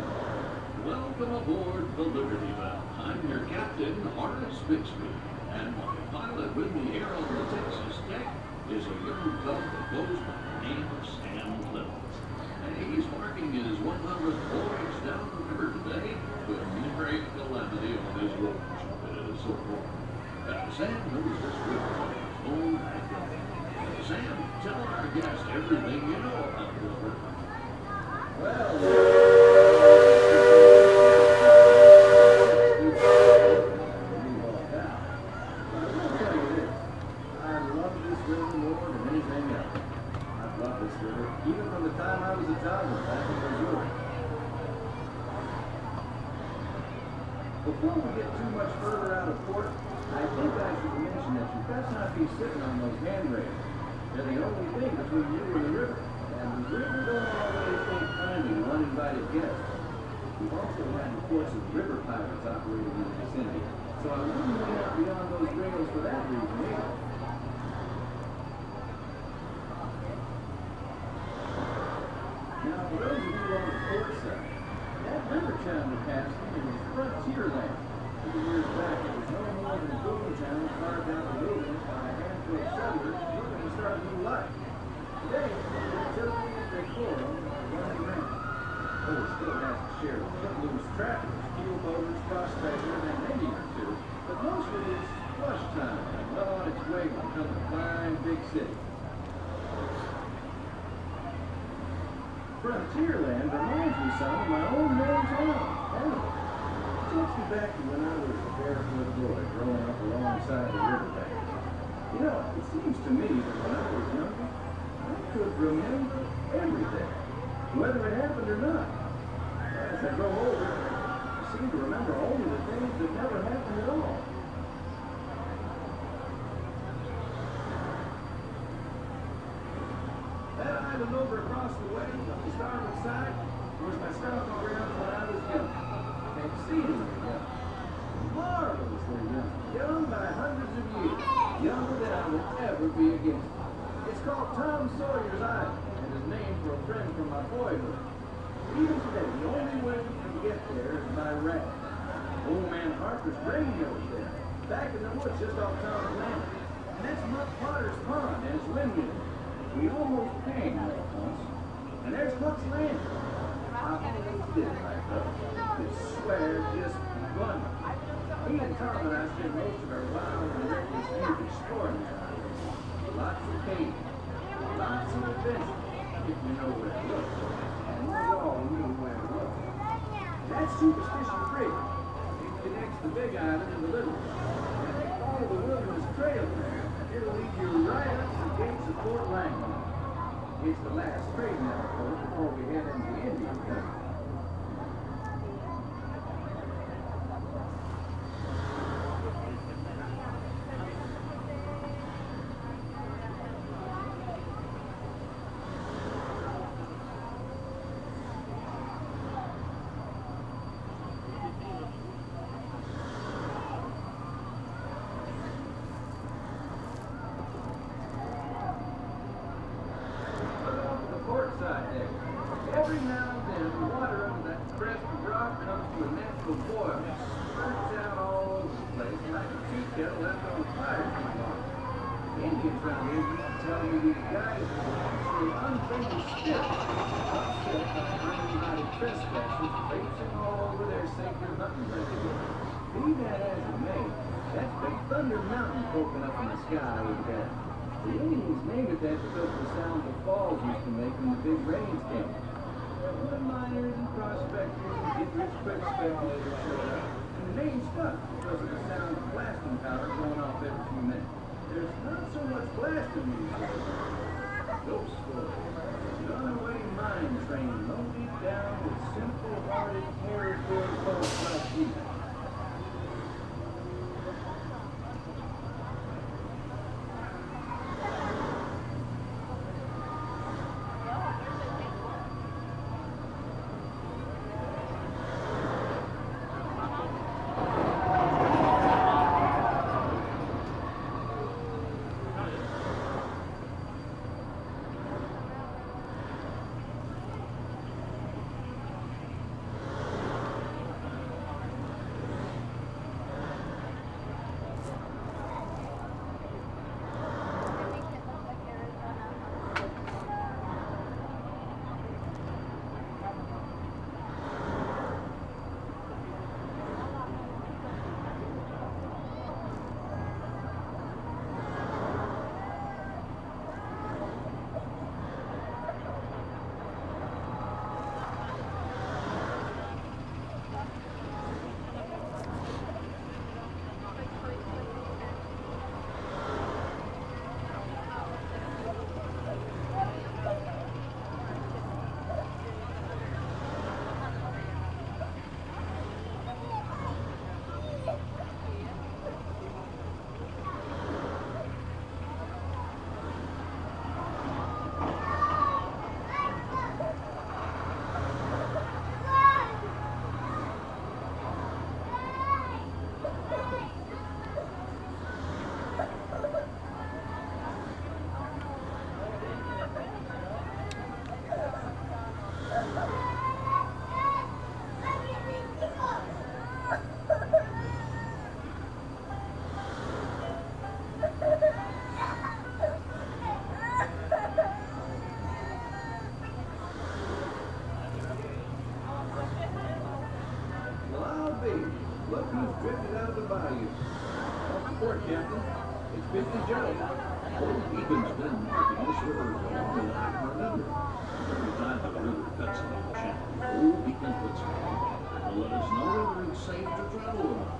welcome aboard the Liberty Belle. I'm your captain, Horace Bixby, and my pilot with me here on the Texas deck is a young cub that goes by the name of Sam Clemens. And he's marking his 100th voyage down the river today with great calamity on his watch. So Sam knows this river like his own backyard. Sam, tell our guests everything you know about this river. Even from the time I was a toddler back in Missouri. Before we get too much further out of port, I think I should mention that you best not be sitting on those handrails. They're the only thing between you and the river. And the river don't always take kindly to uninvited guests. We've also had reports of river pirates operating in the vicinity. So I wouldn't lean out beyond those rails for that reason either. Now, for those of you on the port side, that river town we're passing is Frontierland. A few years back, it was no more than a boom town carved out of the wilderness by a handful of settlers looking to start a new life. Today, it's totally decorum running around. Oh, it still has its share of footloose trappers, fuel boaters, prospectors, and an Indian or two, but mostly it's flush time and well on its way to become a fine big city. Frontierland reminds me some of my own hometown, Canada. It takes me back to when I was a barefoot boy growing up alongside the riverbanks. You know, it seems to me that when I was younger, I could remember everything, whether it happened or not. As I grow older, I seem to remember only the things that never happened at all. That island over across the way, on the starboard side, was my stomping ground when I was young. Exceedingly young. Marvelously young. Young by hundreds of years. Younger than I will ever be again. It's called Tom Sawyer's Island, and is named for a friend from my boyhood. Even today, the only way we can get there is by raft. Old man Harper's radio is there, back in the woods just off Tom's Landing. And that's Mutt Potter's Pond and his windmill. We almost hanged there once. And there's Mutt's Landing. I almost did right though. This swear just blundered. He and Tom and I spent most of our wild and reckless youth exploring that place. Lots of caves, lots of adventure, if you know where to look. And we all knew where to look. That's Superstition Creek. It connects the Big Island and the Little One. And if you follow the Wilderness Trail there, it'll lead you right up to the gates of Fort Langley. It's the last trading outpost before we head into the Indian country. Every now and then, the water under that crest of rock comes to a natural boil and spurts out all over the place like a tea kettle left on a fire too long. The Indians around here used to tell me these guys were actually unfriendly spirits, upset by uninvited trespassers traipsing all over their sacred hunting ground. Be that as it may, that's Big Thunder Mountain poking up in the sky over there. The Indians named it that because of the sound the falls used to make when the big rains came. When miners and prospectors and get-rich-quick speculators showed up, and the name stuck because of the sound of blasting powder going off every few minutes. There's not so much blasting these days. Ghost stories. Runaway mine train loaded down with simple-hearted, terror-filled folks like you. 50 Joe. He can spend marking this river longer than I can remember. Every time the river cuts into the channel, he can put some to let us know whether it's safe to travel or not.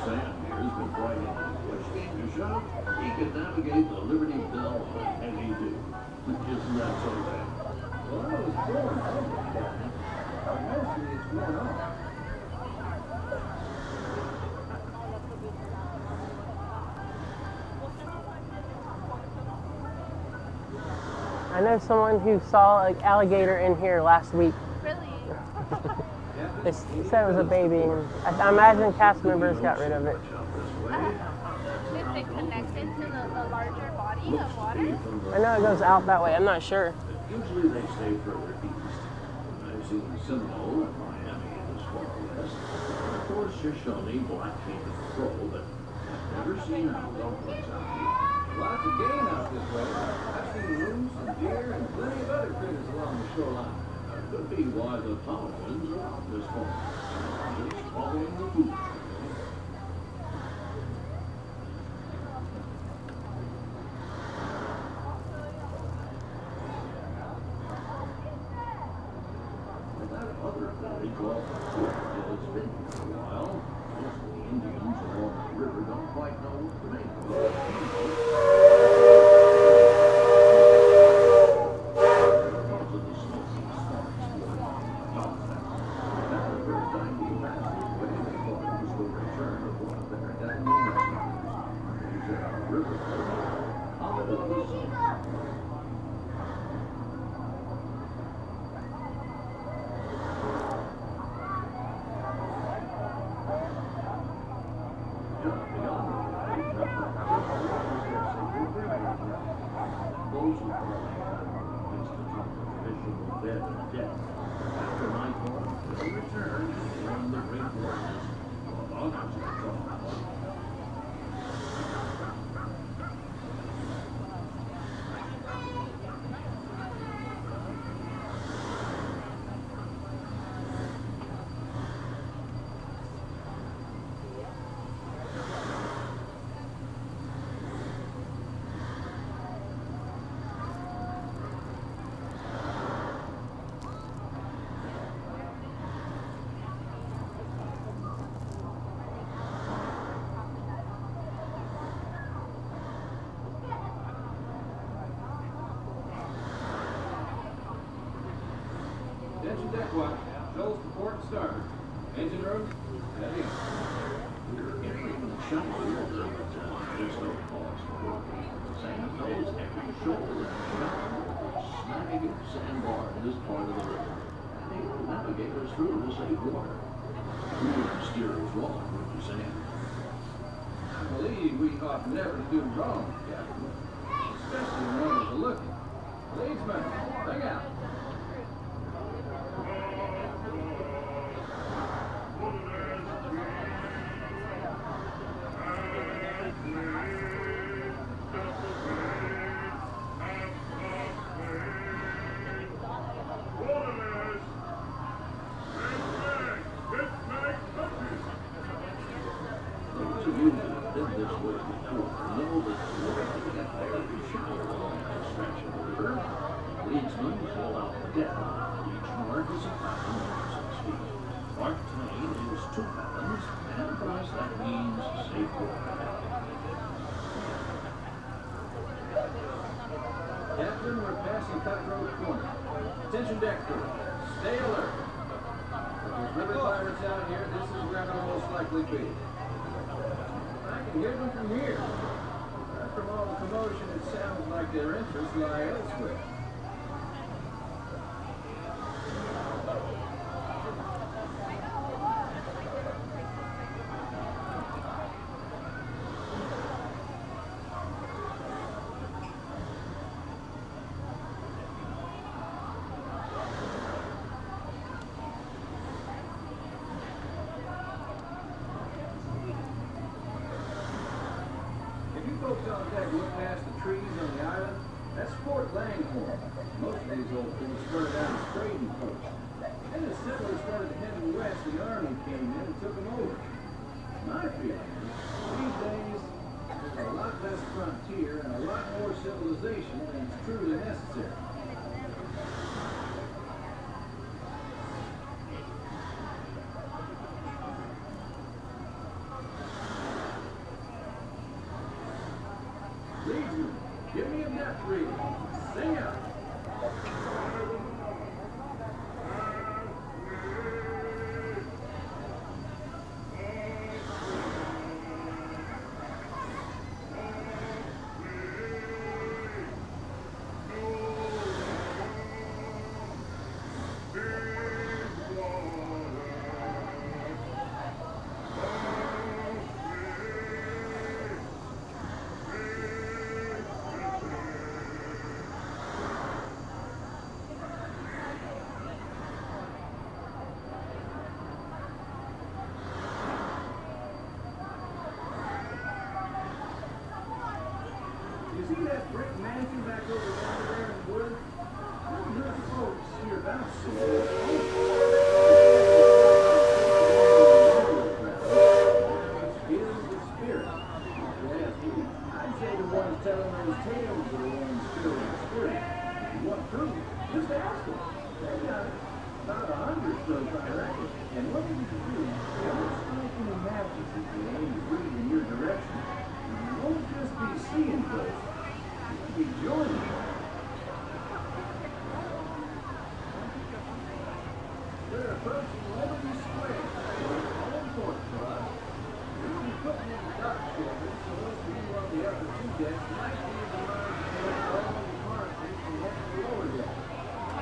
Sam here has been bright in which game to shove. He can navigate the Liberty Belle on a heavy dew. Isn't that so bad? Well, I was born over that. Mostly it's worn off. I know someone who saw an alligator in here last week. Really? They said it was a baby, and I imagine cast members got rid of it. Is it connected to the larger body of water? I know it goes out that way. I'm not sure. Usually they stay further east. I've seen Seminole and Miami as far west. Of course, Shoshone, Blackfeet, and Crow, but I've never seen Algonquins out here. Lots of game out this way. I've seen moose and deer and plenty of other critters along the shoreline. Could be why the Powhans are out this far. Just following the food trail. That other village off the foot has been here a while. Most of the Indians along the river don't quite know what to make of it. Because of the smoky sparks floating on top of that. Now the first time we passed this way, they thought it was the return of one of their deadly messengers. They said our riverboat out of the sun. Those who follow is to talk of traditional bed of death. After nightfall, they'll return and run the great horses while others are drawn. Attention deck watch. Shoals to port and starboard. Engine room, heavy. We're entering the shallow water, but there's no cause for worry. Sam knows every shoal and shallow, snag and sandbar in this part of the river, and he'll navigate us through to safe water. We wouldn't steer us wrong, would you, Sam? I believe we ought never to do wrong, Captain. Especially when others are looking. Leadsman, bring out. Those of you who have been this way before know that the water can get very shallow along that stretch of the river. Leadsmen pull out the deck. Each mark is a fathom or 6 feet. Mark twain is 2 fathoms, and for us that means safe water. Captain, we're passing Cutthroat Corner. Attention deck crew. Stay alert. If there's river pirates out here, this is where they'll most likely be. I can hear them from here. From all the commotion, it sounds like their interests lie elsewhere. Folks on deck look past the trees on the island. That's Fort Langhorne. Most of these old things started out as trading posts. And as settlers started heading west, the army came in and took them over. My feeling is, these days, a lot less frontier and a lot more civilization than is truly necessary. Zhiyun, give me a depth reading. Sing out. You see that brick mansion back over yonder there in the woods? Them good folks hereabouts it's filled with spirit. I'd say the ones telling those tales are the ones filled with spirit. If you want proof, just ask them. They got it. About 100 strokes, I reckon. And what you can do, don't strike any matches if the aim is reading in your direction. You won't just be seeing folks. Be joining. We're approaching Liberty Square. All important for us. We'll be putting in the dock shelters, so those of you on the upper two decks might be able to mind to take all the departures and head to the lower deck.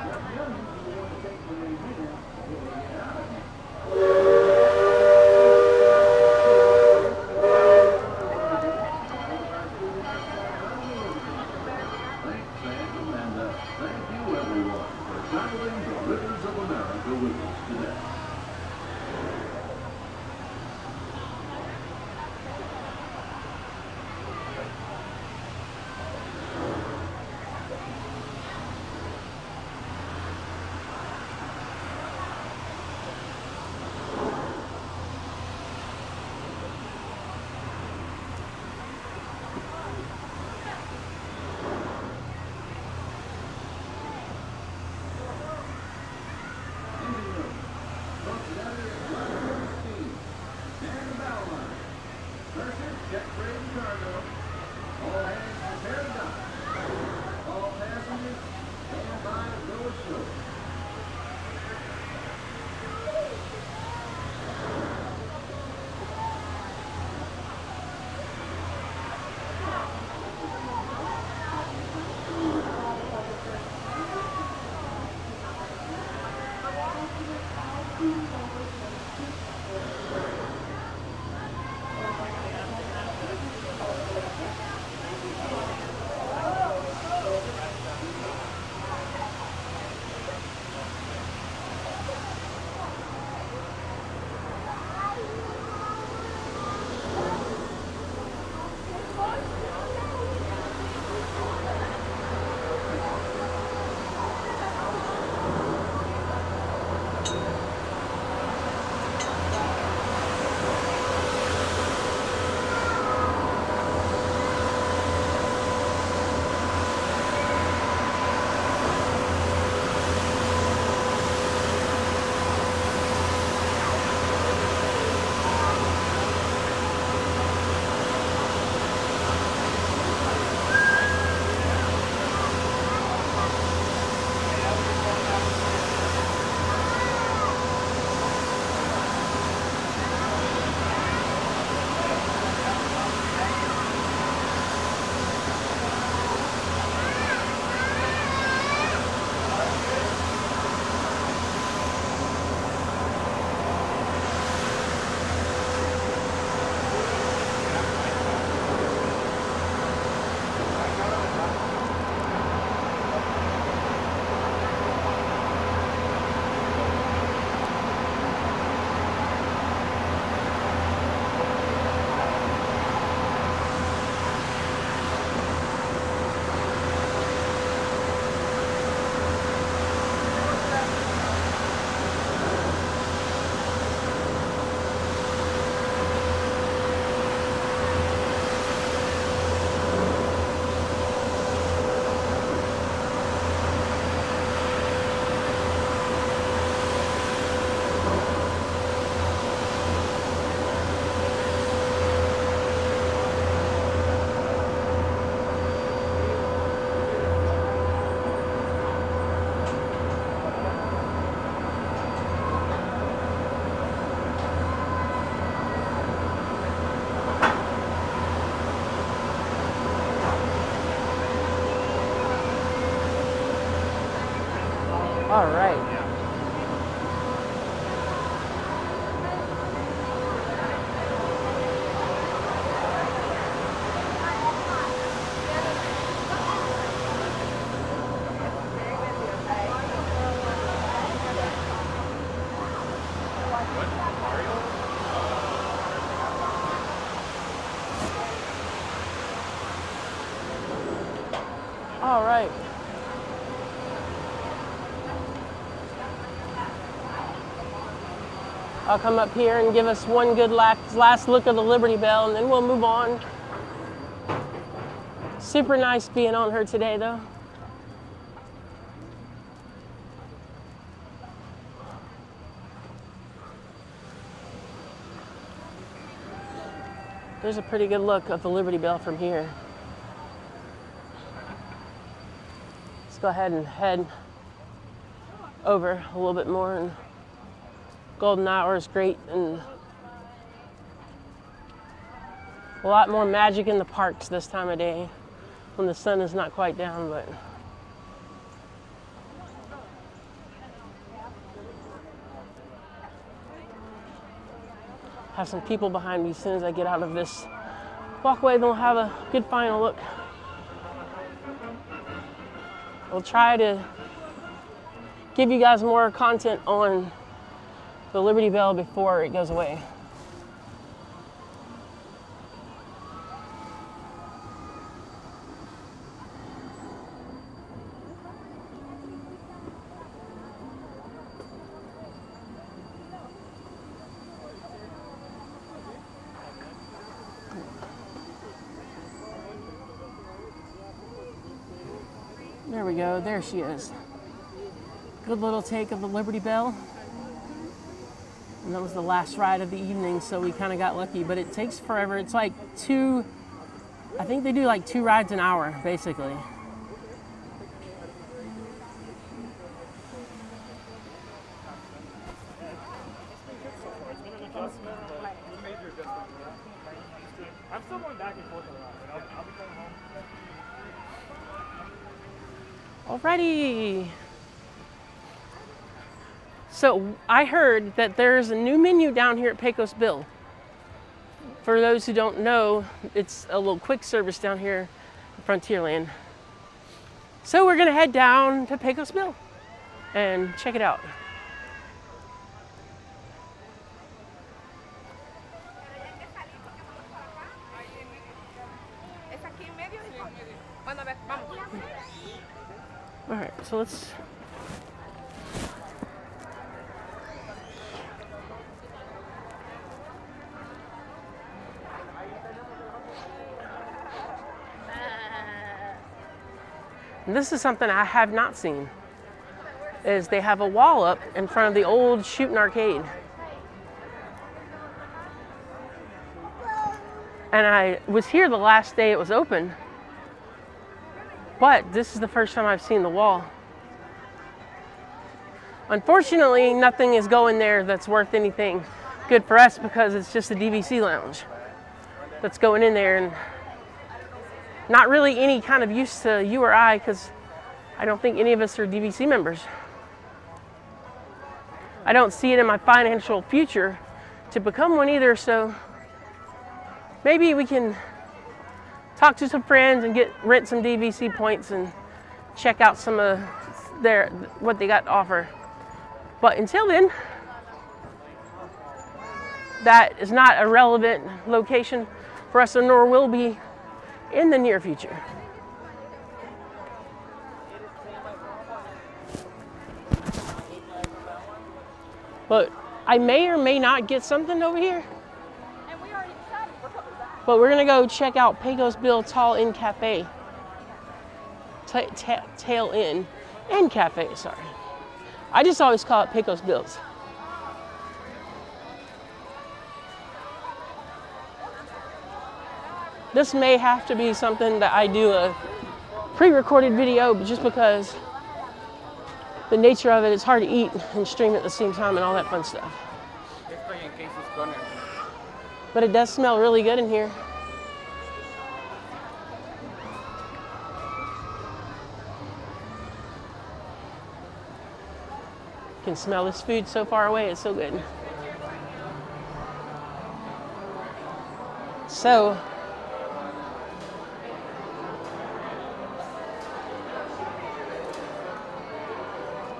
Young youngins will want to take the way in until they get out of here. Thank you, everyone, for traveling the rivers of America with us today. All right. All right. I'll come up here and give us one good last look of the Liberty Belle, and then we'll move on. Super nice being on her today, though. There's a pretty good look of the Liberty Belle from here. Let's go ahead and head over a little bit more. And golden hour is great, and a lot more magic in the parks this time of day when the sun is not quite down, but have some people behind me. As soon as I get out of this walkway, then we'll have a good final look. We'll try to give you guys more content on the Liberty Belle before it goes away. There we go, there she is. Good little take of the Liberty Belle. And that was the last ride of the evening, so we kind of got lucky, but it takes forever. It's like I think they do like 2 rides an hour, basically. I'm still going back and forth a lot, but I'll be going home. Alrighty. So I heard that there's a new menu down here at Pecos Bill. For those who don't know, it's a little quick service down here at Frontierland. So we're gonna head down to Pecos Bill and check it out. All right, so let's. And this is something I have not seen, is they have a wall up in front of the old shooting arcade. And I was here the last day it was open, but this is the first time I've seen the wall. Unfortunately, nothing is going there that's worth anything good for us because it's just a DVC lounge that's going in there, and not really any kind of use to you or I, because I don't think any of us are DVC members. I don't see it in my financial future to become one either, so maybe we can talk to some friends and rent some DVC points and check out some of what they got to offer. But until then, that is not a relevant location for us, nor will be in the near future. But I may or may not get something over here. But we're gonna go check out Pecos Bill Tall Inn Cafe. Tail Inn and Cafe, sorry. I just always call it Pecos Bill's. This may have to be something that I do a pre-recorded video, but just because the nature of it, it's hard to eat and stream at the same time and all that fun stuff. But it does smell really good in here. Can smell this food so far away. It's so good. So,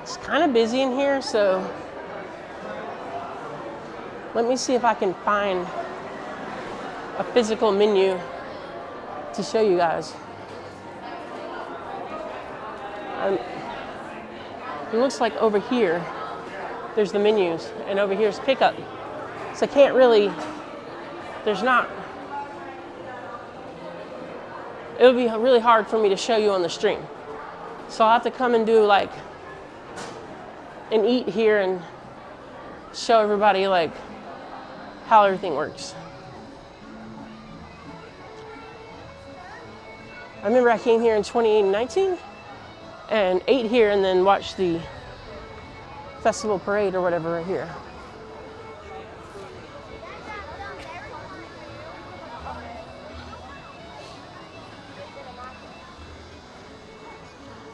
it's kind of busy in here, so let me see if I can find a physical menu to show you guys. It looks like over here, there's the menus, and over here's pickup. So I can't really, there's not, it would be really hard for me to show you on the stream. So I'll have to come and do like, and eat here and show everybody like how everything works. I remember I came here in 2019 and ate here and then watched the festival parade or whatever right here.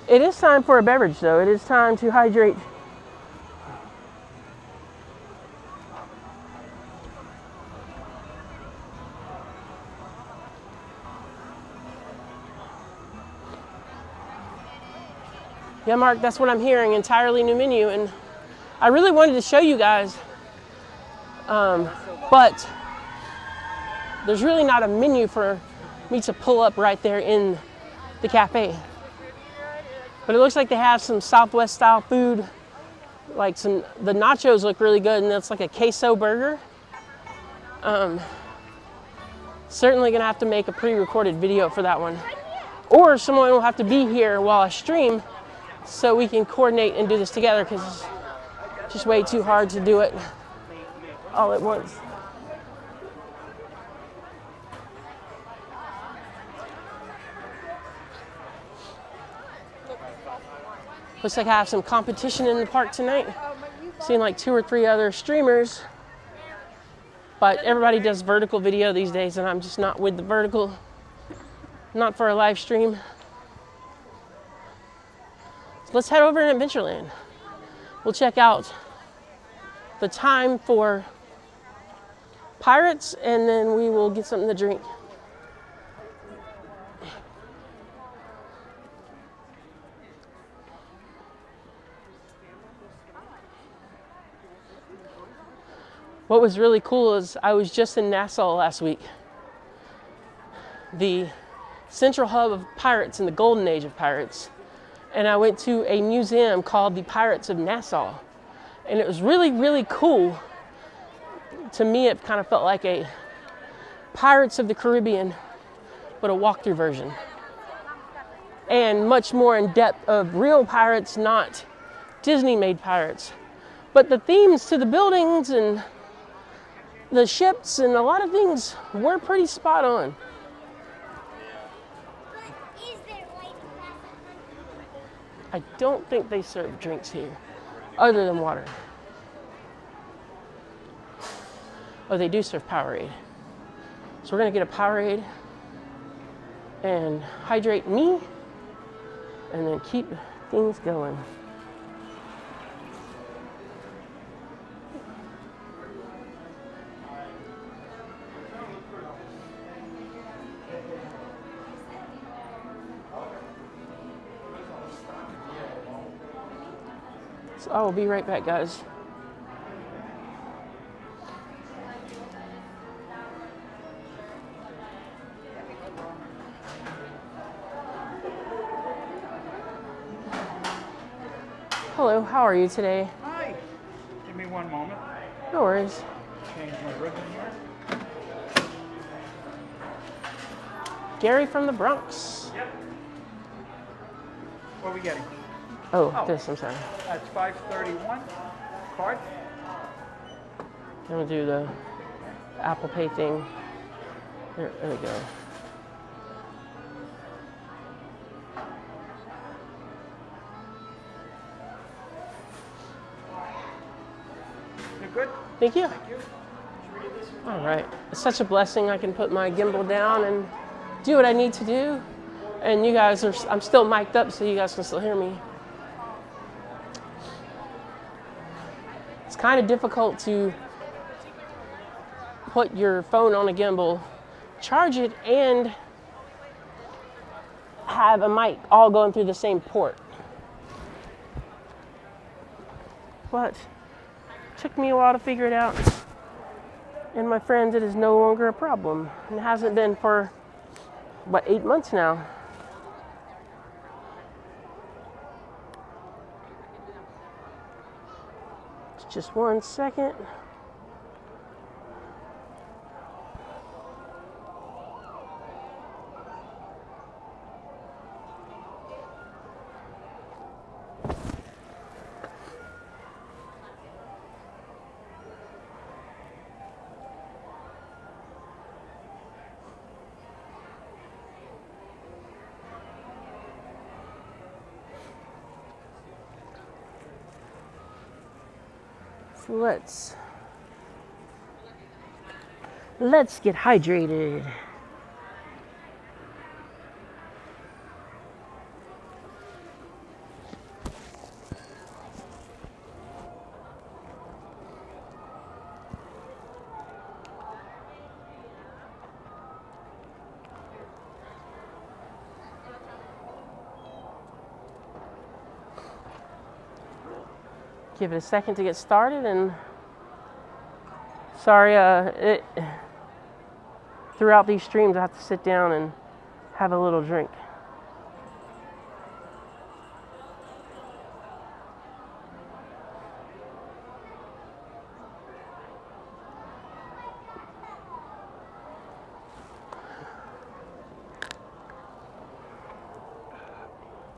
It is time for a beverage though. It is time to hydrate. Yeah, Mark, that's what I'm hearing, entirely new menu. And I really wanted to show you guys, but there's really not a menu for me to pull up right there in the cafe. But it looks like they have some Southwest style food, like the nachos look really good, and that's like a queso burger. Certainly gonna have to make a pre-recorded video for that one. Or someone will have to be here while I stream so we can coordinate and do this together, because it's just way too hard to do it all at once. Looks like I have some competition in the park tonight. Seen like 2 or 3 other streamers, but everybody does vertical video these days, and I'm just not with the vertical, not for a live stream. So let's head over to Adventureland. We'll check out the time for pirates, and then we will get something to drink. What was really cool is I was just in Nassau last week, the central hub of pirates in the golden age of pirates. And I went to a museum called the Pirates of Nassau. And it was really, really cool. To me, it kind of felt like a Pirates of the Caribbean, but a walkthrough version. And much more in depth of real pirates, not Disney-made pirates. But the themes to the buildings and the ships and a lot of things were pretty spot on. I don't think they serve drinks here, other than water. Oh, they do serve Powerade. So we're gonna get a Powerade and hydrate me, and then keep things going. So I will be right back, guys. Hello, how are you today? Hi. Give me one moment. No worries. Change my ribbon here. Gary from the Bronx. Yep. What are we getting? Oh, this, I'm sorry. That's 531. Card. I'm gonna do the Apple Pay thing. There we go. You're good? Thank you. Thank you. All right. It's such a blessing. I can put my gimbal down and do what I need to do. And you guys are, I'm still mic'd up so you guys can still hear me. kind of difficult to put your phone on a gimbal, charge it, and have a mic all going through the same port. But it took me a while to figure it out. And my friends, it is no longer a problem. It hasn't been for, what, 8 months now. Just 1 second. Let's get hydrated. Give it a second to get started, and sorry, throughout these streams I have to sit down and have a little drink.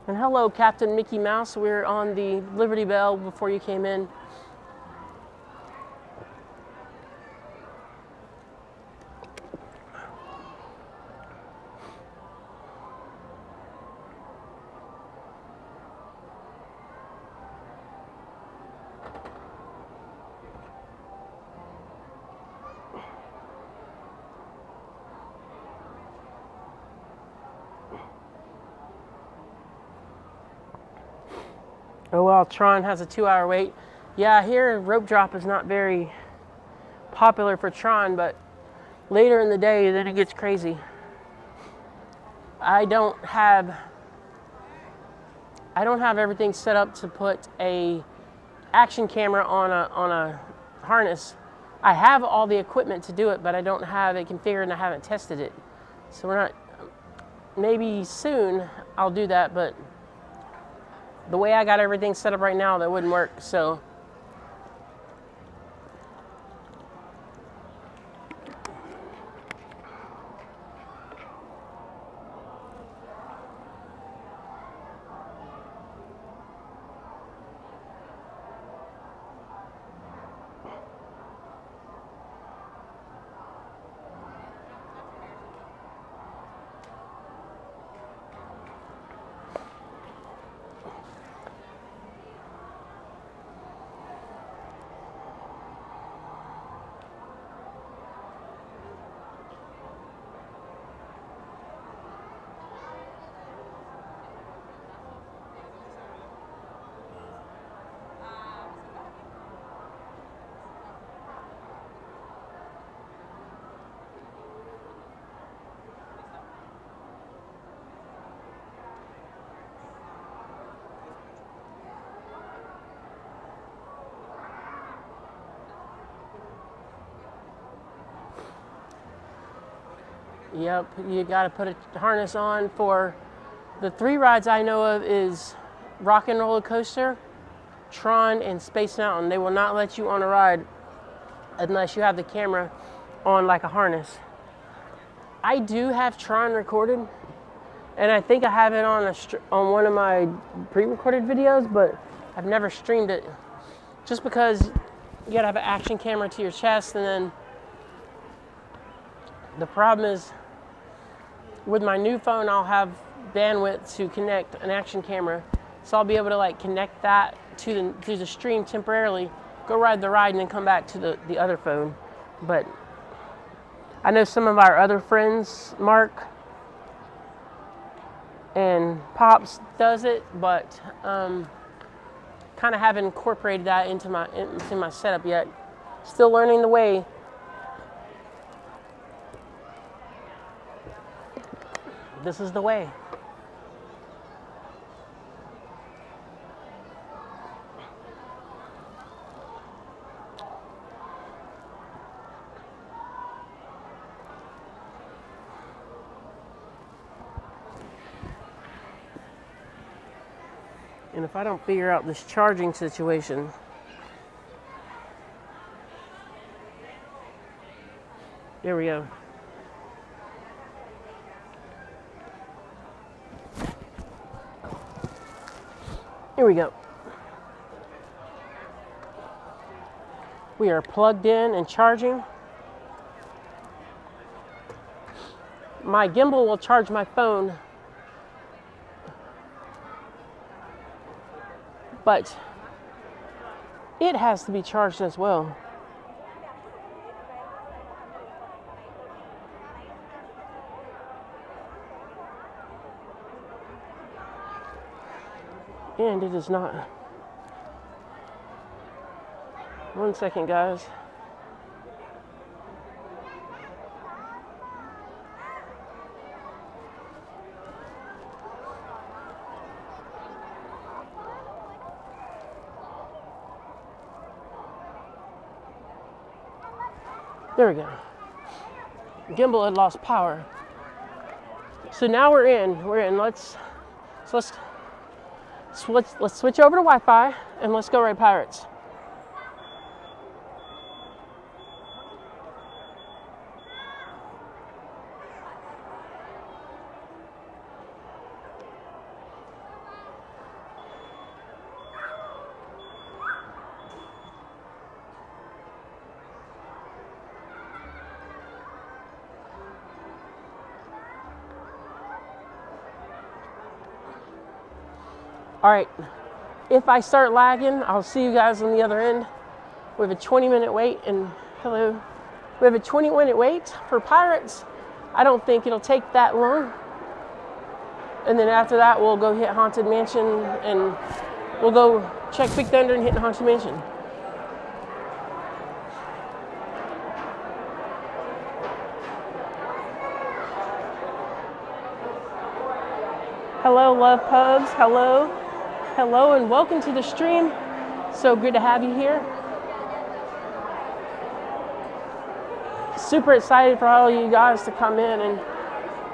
And hello, Captain Mickey Mouse. We're on the Liberty Belle before you came in. Oh well, Tron has a 2-hour wait. Yeah, here rope drop is not very popular for Tron, but later in the day, then it gets crazy. I don't have everything set up to put a action camera on a harness. I have all the equipment to do it, but I don't have it configured and I haven't tested it. So we're not, maybe soon I'll do that, but the way I got everything set up right now, that wouldn't work, so. Yep, you got to put a harness on for the 3 rides I know of is Rock and Roller Coaster, Tron, and Space Mountain. They will not let you on a ride unless you have the camera on like a harness. I do have Tron recorded, and I think I have it on one of my pre-recorded videos, but I've never streamed it just because you gotta have an action camera to your chest, and then the problem is with my new phone, I'll have bandwidth to connect an action camera. So I'll be able to like connect that to the stream temporarily, go ride the ride, and then come back to the other phone. But I know some of our other friends, Mark and Pops does it, but kind kind of haven't incorporated that into my setup yet. Still learning the way. This is the way. And if I don't figure out this charging situation, there we go. Here we go. We are plugged in and charging. My gimbal will charge my phone, but it has to be charged as well. And it is not. One second, guys. There we go. Gimbal had lost power. So now we're in. Let's switch over to Wi-Fi and let's go ride pirates. All right, if I start lagging, I'll see you guys on the other end. We have a 20-minute wait, and hello. We have a 20-minute wait for pirates. I don't think it'll take that long. And then after that, we'll go hit Haunted Mansion, and we'll go check Big Thunder and hit Haunted Mansion. Hello, love pugs. Hello. Hello and welcome to the stream. So good to have you here. Super excited for all of you guys to come in, and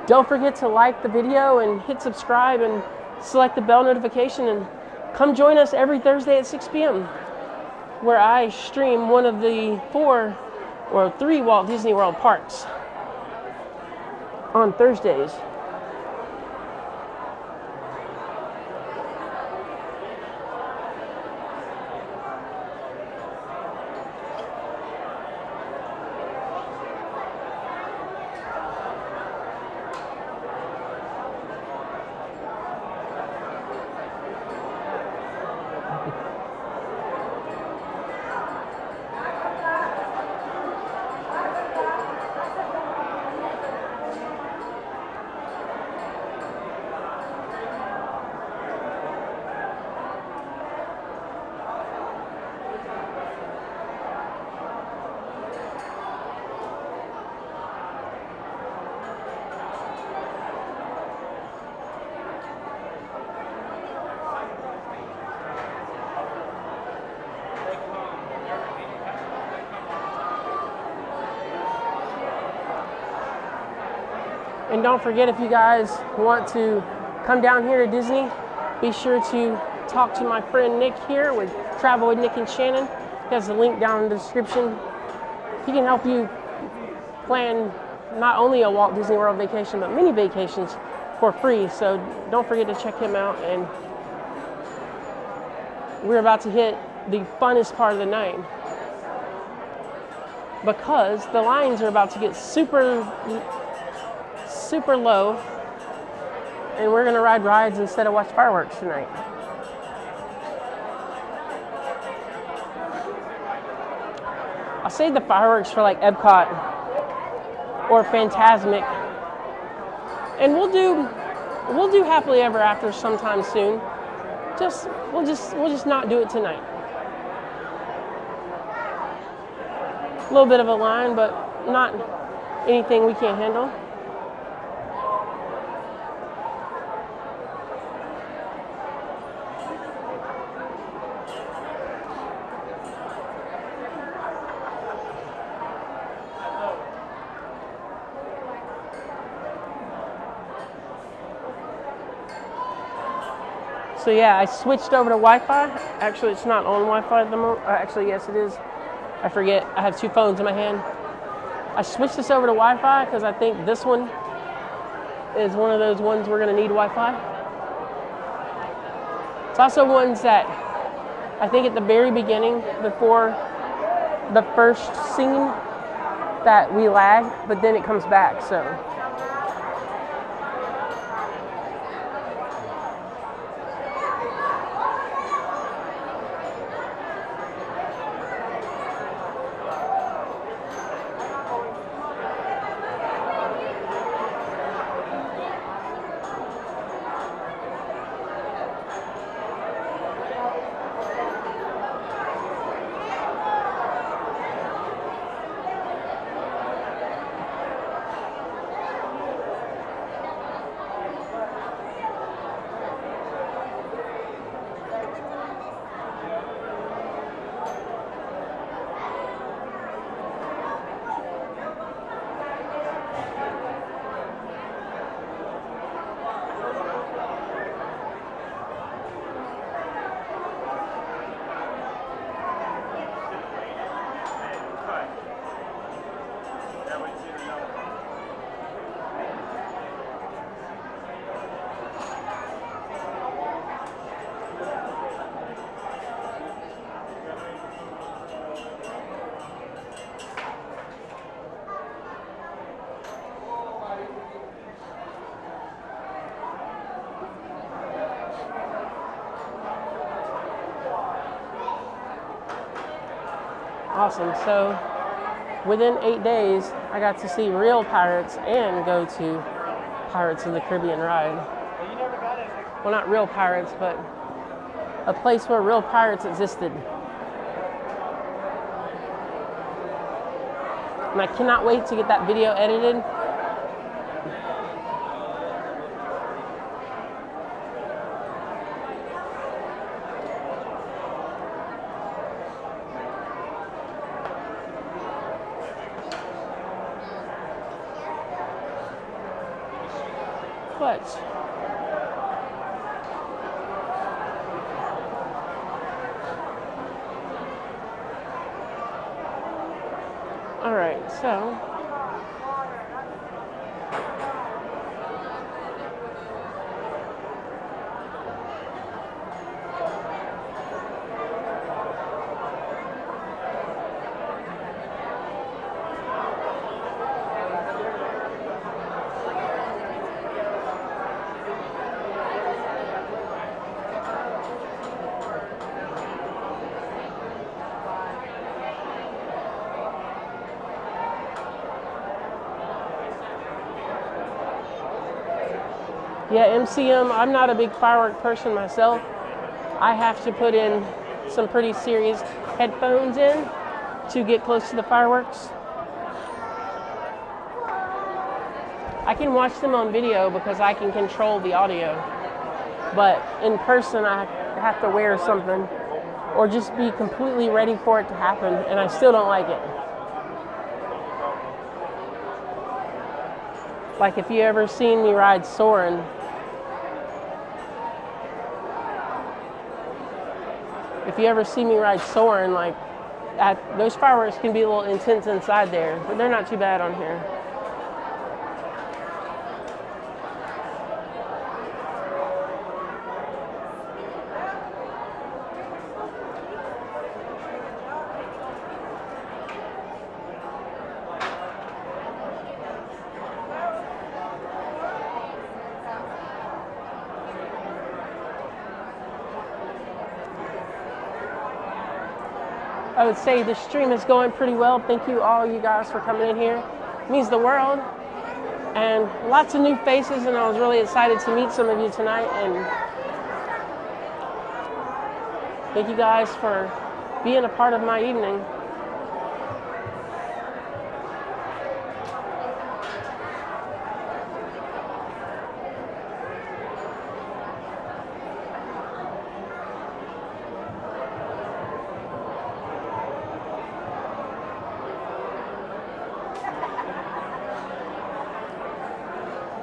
don't forget to like the video and hit subscribe and select the bell notification, and come join us every Thursday at 6 p.m. where I stream one of the 4 or 3 Walt Disney World parks on Thursdays. And don't forget, if you guys want to come down here to Disney, be sure to talk to my friend Nick here with Travel with Nick and Shannon. He has a link down in the description. He can help you plan not only a Walt Disney World vacation, but many vacations for free. So don't forget to check him out. And we're about to hit the funnest part of the night, because the lines are about to get super low, and we're gonna ride rides instead of watch fireworks tonight. I'll save the fireworks for like Epcot or Fantasmic, and we'll do Happily Ever After sometime soon. we'll just not do it tonight. A little bit of a line, but not anything we can't handle. So yeah, I switched over to Wi-Fi. Actually, it's not on Wi-Fi at the moment. Actually, yes, it is. I forget. I have two phones in my hand. I switched this over to Wi-Fi because I think this one is one of those ones we're going to need Wi-Fi. It's also ones that I think at the very beginning, before the first scene, that we lag, but then it comes back. So. Awesome. So within 8 days, I got to see real pirates and go to Pirates of the Caribbean ride. Well, not real pirates, but a place where real pirates existed. And I cannot wait to get that video edited. But all right, so yeah, MCM, I'm not a big firework person myself. I have to put in some pretty serious headphones in to get close to the fireworks. I can watch them on video because I can control the audio. But in person, I have to wear something or just be completely ready for it to happen, and I still don't like it. Like if you ever seen me ride Soarin', like those fireworks can be a little intense inside there, but they're not too bad on here. I would say the stream is going pretty well. Thank you all you guys for coming in here. It means the world. And lots of new faces, and I was really excited to meet some of you tonight. And Thank you guys for being a part of my evening.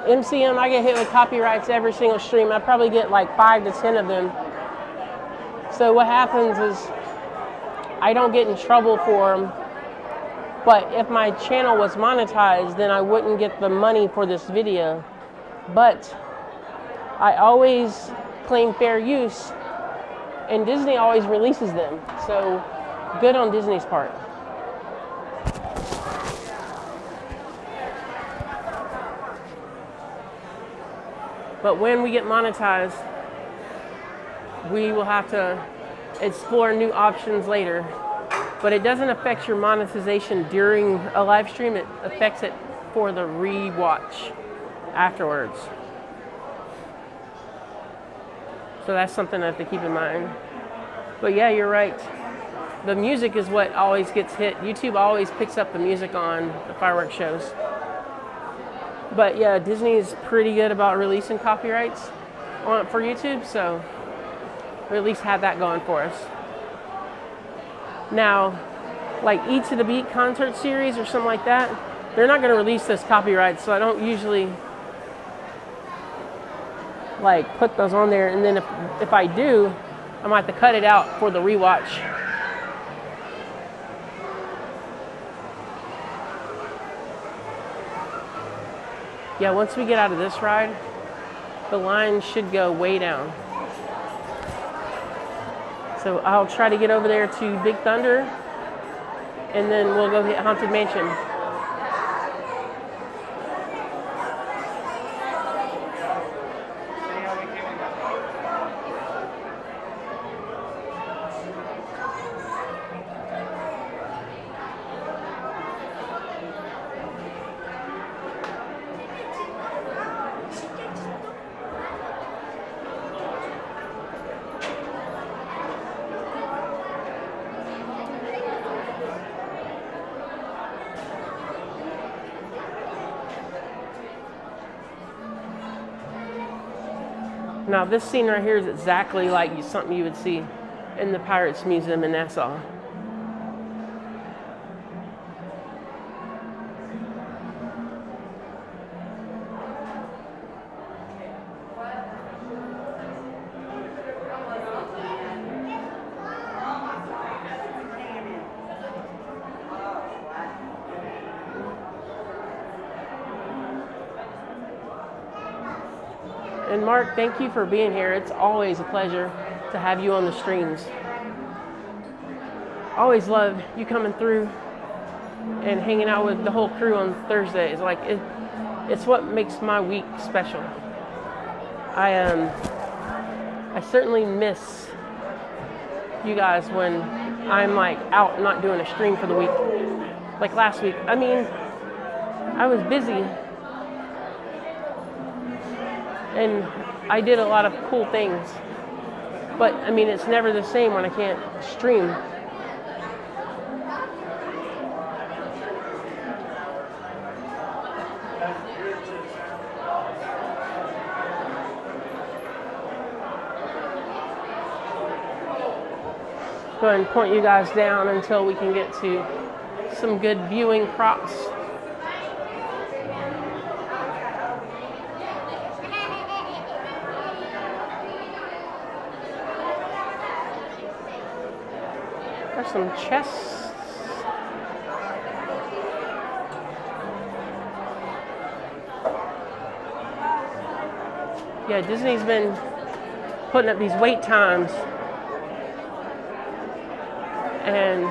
MCM, I get hit with copyrights every single stream. I probably get like 5 to 10 of them. So what happens is I don't get in trouble for them. But if my channel was monetized, then I wouldn't get the money for this video. But I always claim fair use, and Disney always releases them. So good on Disney's part. But when we get monetized, we will have to explore new options later. But it doesn't affect your monetization during a live stream. It affects it for the rewatch afterwards. So that's something I have to keep in mind. But yeah, you're right. The music is what always gets hit. YouTube always picks up the music on the fireworks shows. But yeah, Disney is pretty good about releasing copyrights for YouTube, so we at least have that going for us. Now, like E to the Beat concert series or something like that, they're not going to release those copyrights, so I don't usually like put those on there. And then if I do, I might have to cut it out for the rewatch. Yeah, once we get out of this ride, the line should go way down. So I'll try to get over there to Big Thunder, and then we'll go hit Haunted Mansion. Now this scene right here is exactly like something you would see in the Pirates Museum in Nassau. And Mark, thank you for being here. It's always a pleasure to have you on the streams. Always love you coming through and hanging out with the whole crew on Thursday. It's like it's what makes my week special. I certainly miss you guys when I'm like out not doing a stream for the week. Like last week. I mean, I was busy. And I did a lot of cool things. But, I mean, it's never the same when I can't stream. Go ahead and point you guys down until we can get to some good viewing props. There's some chests. Yeah, Disney's been putting up these wait times. And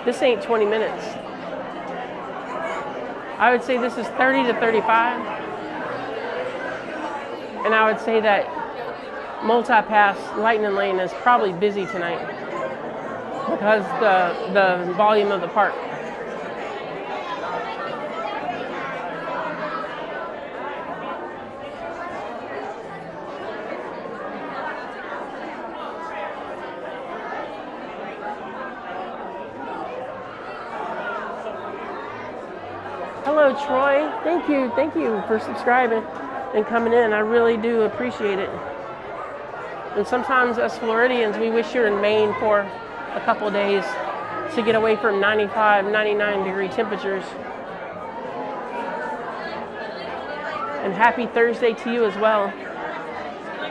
this ain't 20 minutes. I would say this is 30 to 35. And I would say that multi-pass Lightning Lane is probably busy tonight because the volume of the park. Hello, Troy. Thank you for subscribing and coming in. I really do appreciate it. And sometimes us Floridians, we wish you're in Maine for a couple of days to get away from 95, 99 degree temperatures. And happy Thursday to you as well.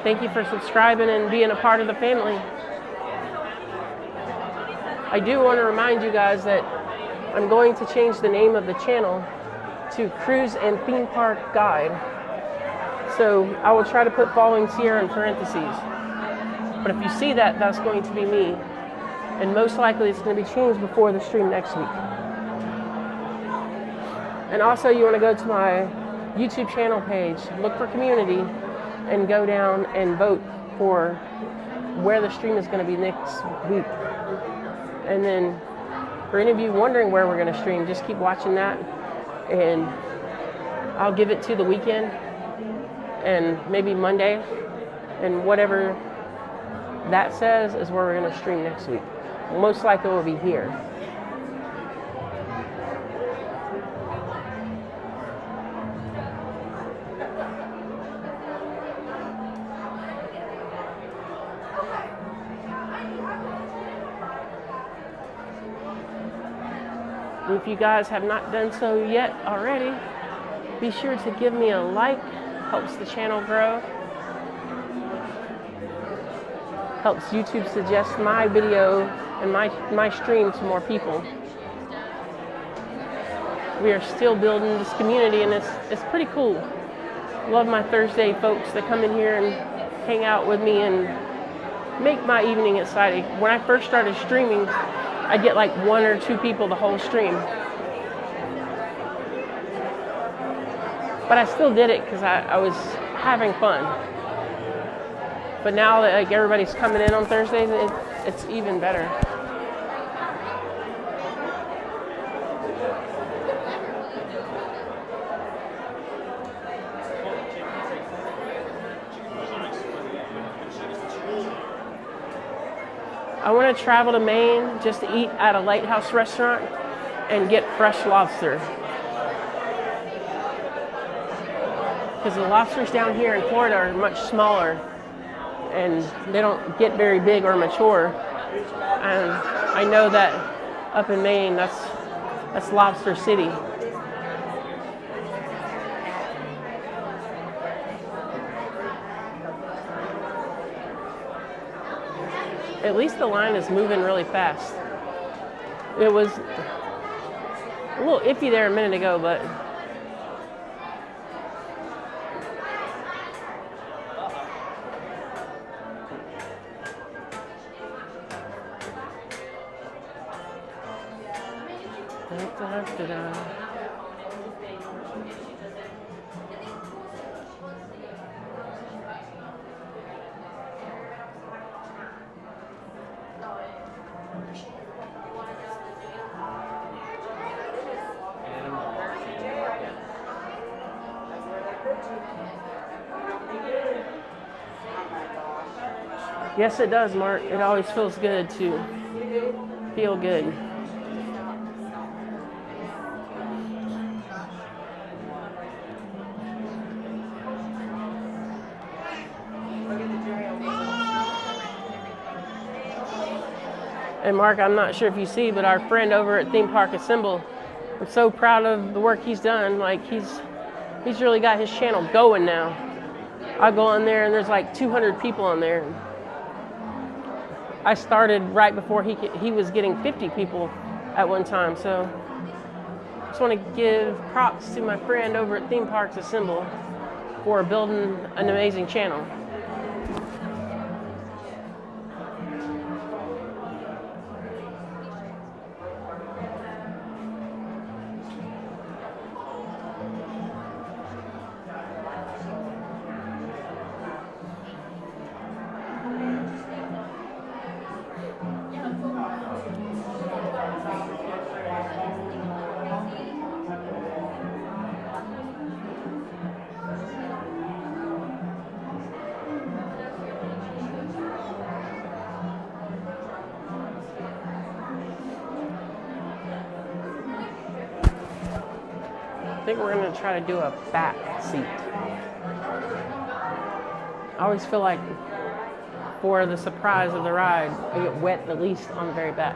Thank you for subscribing and being a part of the family. I do want to remind you guys that I'm going to change the name of the channel to Cruise and Theme Park Guide. So I will try to put Following Cierra in parentheses. But if you see that, that's going to be me. And most likely it's going to be changed before the stream next week. And also you want to go to my YouTube channel page, look for community, and go down and vote for where the stream is going to be next week. And then for any of you wondering where we're going to stream, just keep watching that, and I'll give it to the weekend and maybe Monday, and whatever that says is where we're going to stream next week. Most likely we'll be here. If you guys have not done so yet already, be sure to give me a like. Helps the channel grow. Helps YouTube suggest my video and my stream to more people. We are still building this community, and it's pretty cool. Love my Thursday folks that come in here and hang out with me and make my evening exciting. When I first started streaming, I'd get like 1 or 2 people the whole stream. But I still did it because I was having fun. But now that like everybody's coming in on Thursdays, it's even better. I want to travel to Maine just to eat at a lighthouse restaurant and get fresh lobster. Because the lobsters down here in Florida are much smaller and they don't get very big or mature. And I know that up in Maine, that's Lobster City. At least the line is moving really fast. It was a little iffy there a minute ago, but yes, it does, Mark. It always feels good to feel good. And Mark, I'm not sure if you see, but our friend over at Theme Park Assemble, I'm so proud of the work he's done. Like he's really got his channel going now. I go on there and there's like 200 people on there. I started right before he was getting 50 people at one time. So I just want to give props to my friend over at Theme Parks Assemble for building an amazing channel. think we're gonna try to do a back seat. I always feel like for the surprise of the ride, I get wet at least on the very back.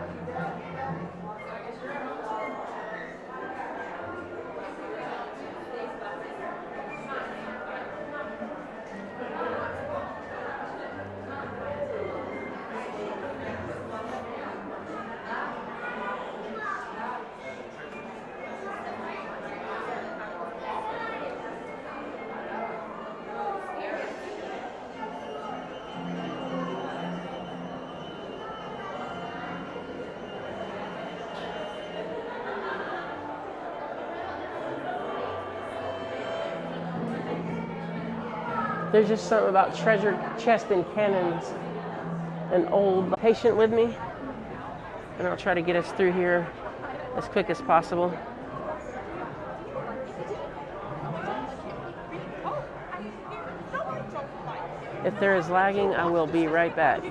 There's just something about treasure chest and cannons and old. Patient with me, and I'll try to get us through here as quick as possible. If there is lagging, I will be right back.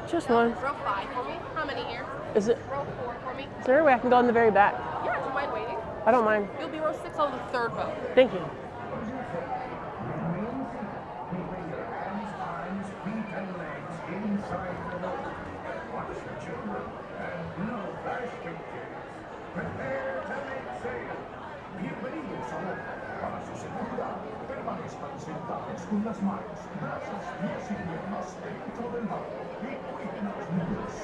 Just one. Row 5 for me. How many here? Is it? Row 4 for me. Is there a way I can go in the very back? Yeah, do you mind waiting? I don't mind. You'll be row 6 on the 3rd boat. Thank you. Con las manos, brazos, pies y piernas dentro del barco y cuiden a los niños.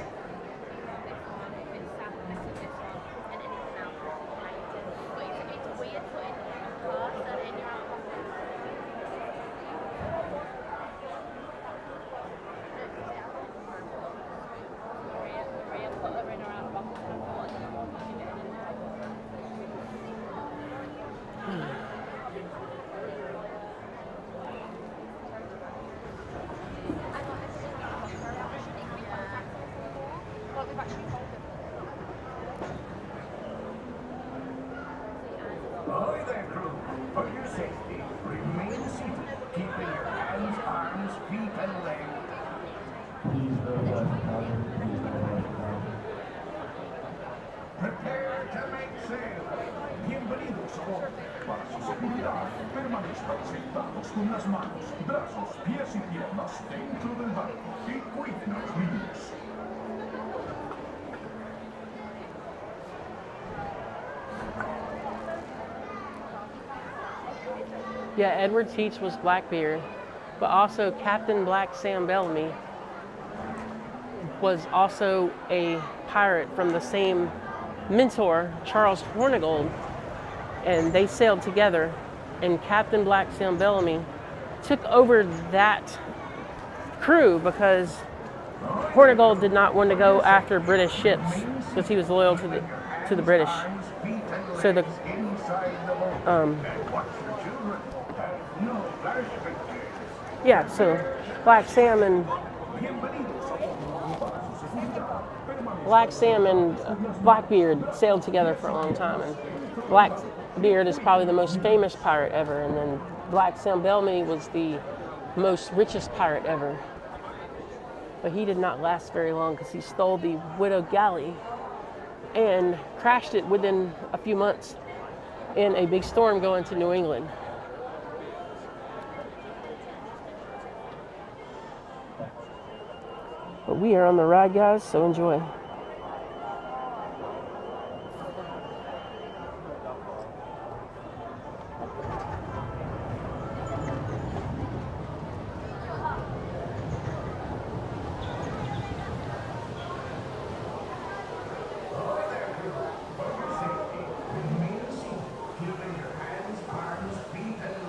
Ahoy there, crew. For your safety, remain seated, keeping your hands, arms, feet, and legs. Prepare to make sail. Bienvenidos a bordo. Para su seguridad, permanezcan sentados con las manos, brazos, pies y piernas dentro del barco y cuiden a los niños. Yeah, Edward Teach was Blackbeard, but also Captain Black Sam Bellamy was also a pirate from the same mentor, Charles Hornigold, and they sailed together, and Captain Black Sam Bellamy took over that crew because Hornigold did not want to go after British ships because he was loyal to the British. So the yeah, so Black Sam and Blackbeard sailed together for a long time, and Blackbeard is probably the most famous pirate ever, and then Black Sam Bellamy was the most richest pirate ever. But he did not last very long because he stole the Widow Galley and crashed it within a few months in a big storm going to New England. But we are on the ride, guys, so enjoy. Keeping your hands, arms, feet, and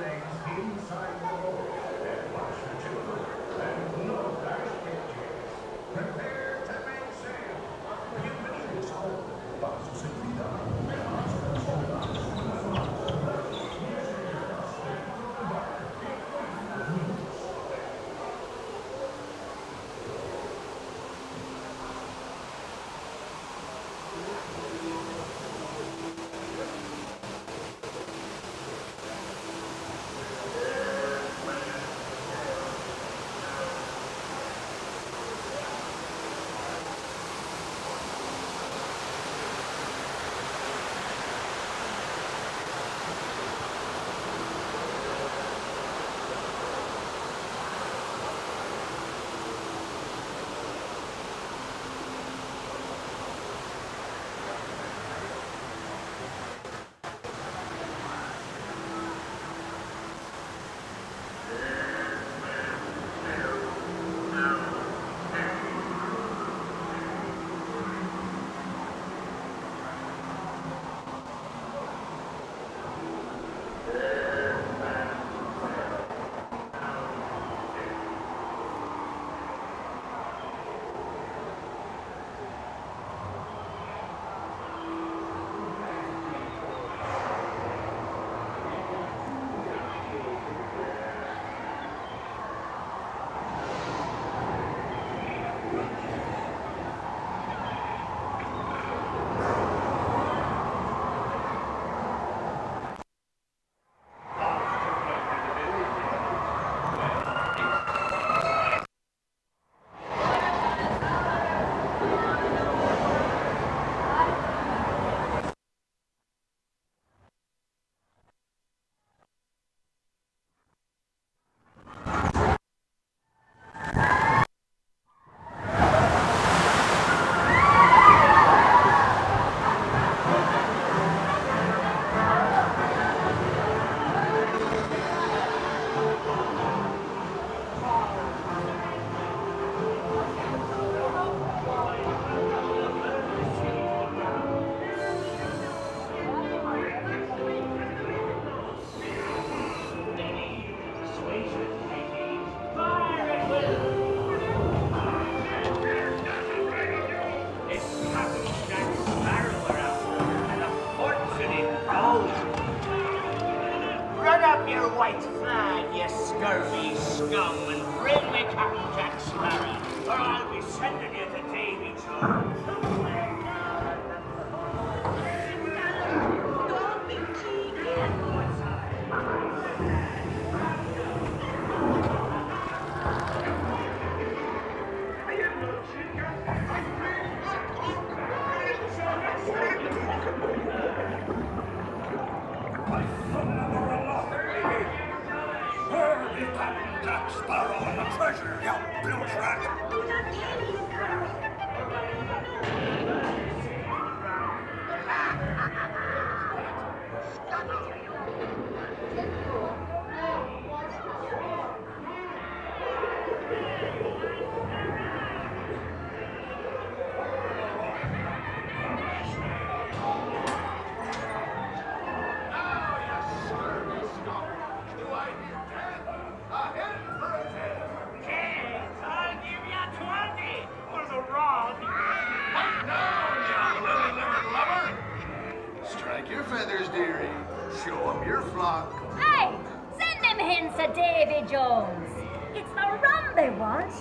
Jones. It's the rum they want.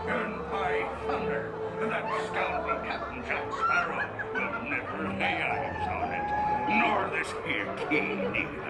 And by thunder, that scoundrel Captain Jack Sparrow will never lay eyes on it, nor this here key neither.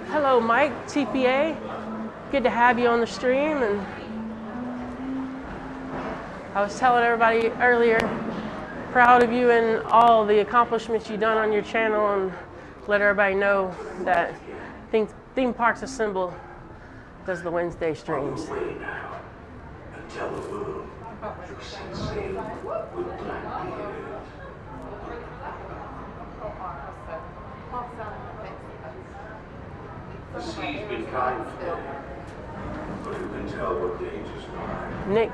Hello, Mike, TPA. Good to have you on the stream. And I was telling everybody earlier, proud of you and all the accomplishments you've done on your channel, and let everybody know that Theme Parks Assemble does the Wednesday streams. The sea's been kind today, but who can tell what dangers lie? Nick,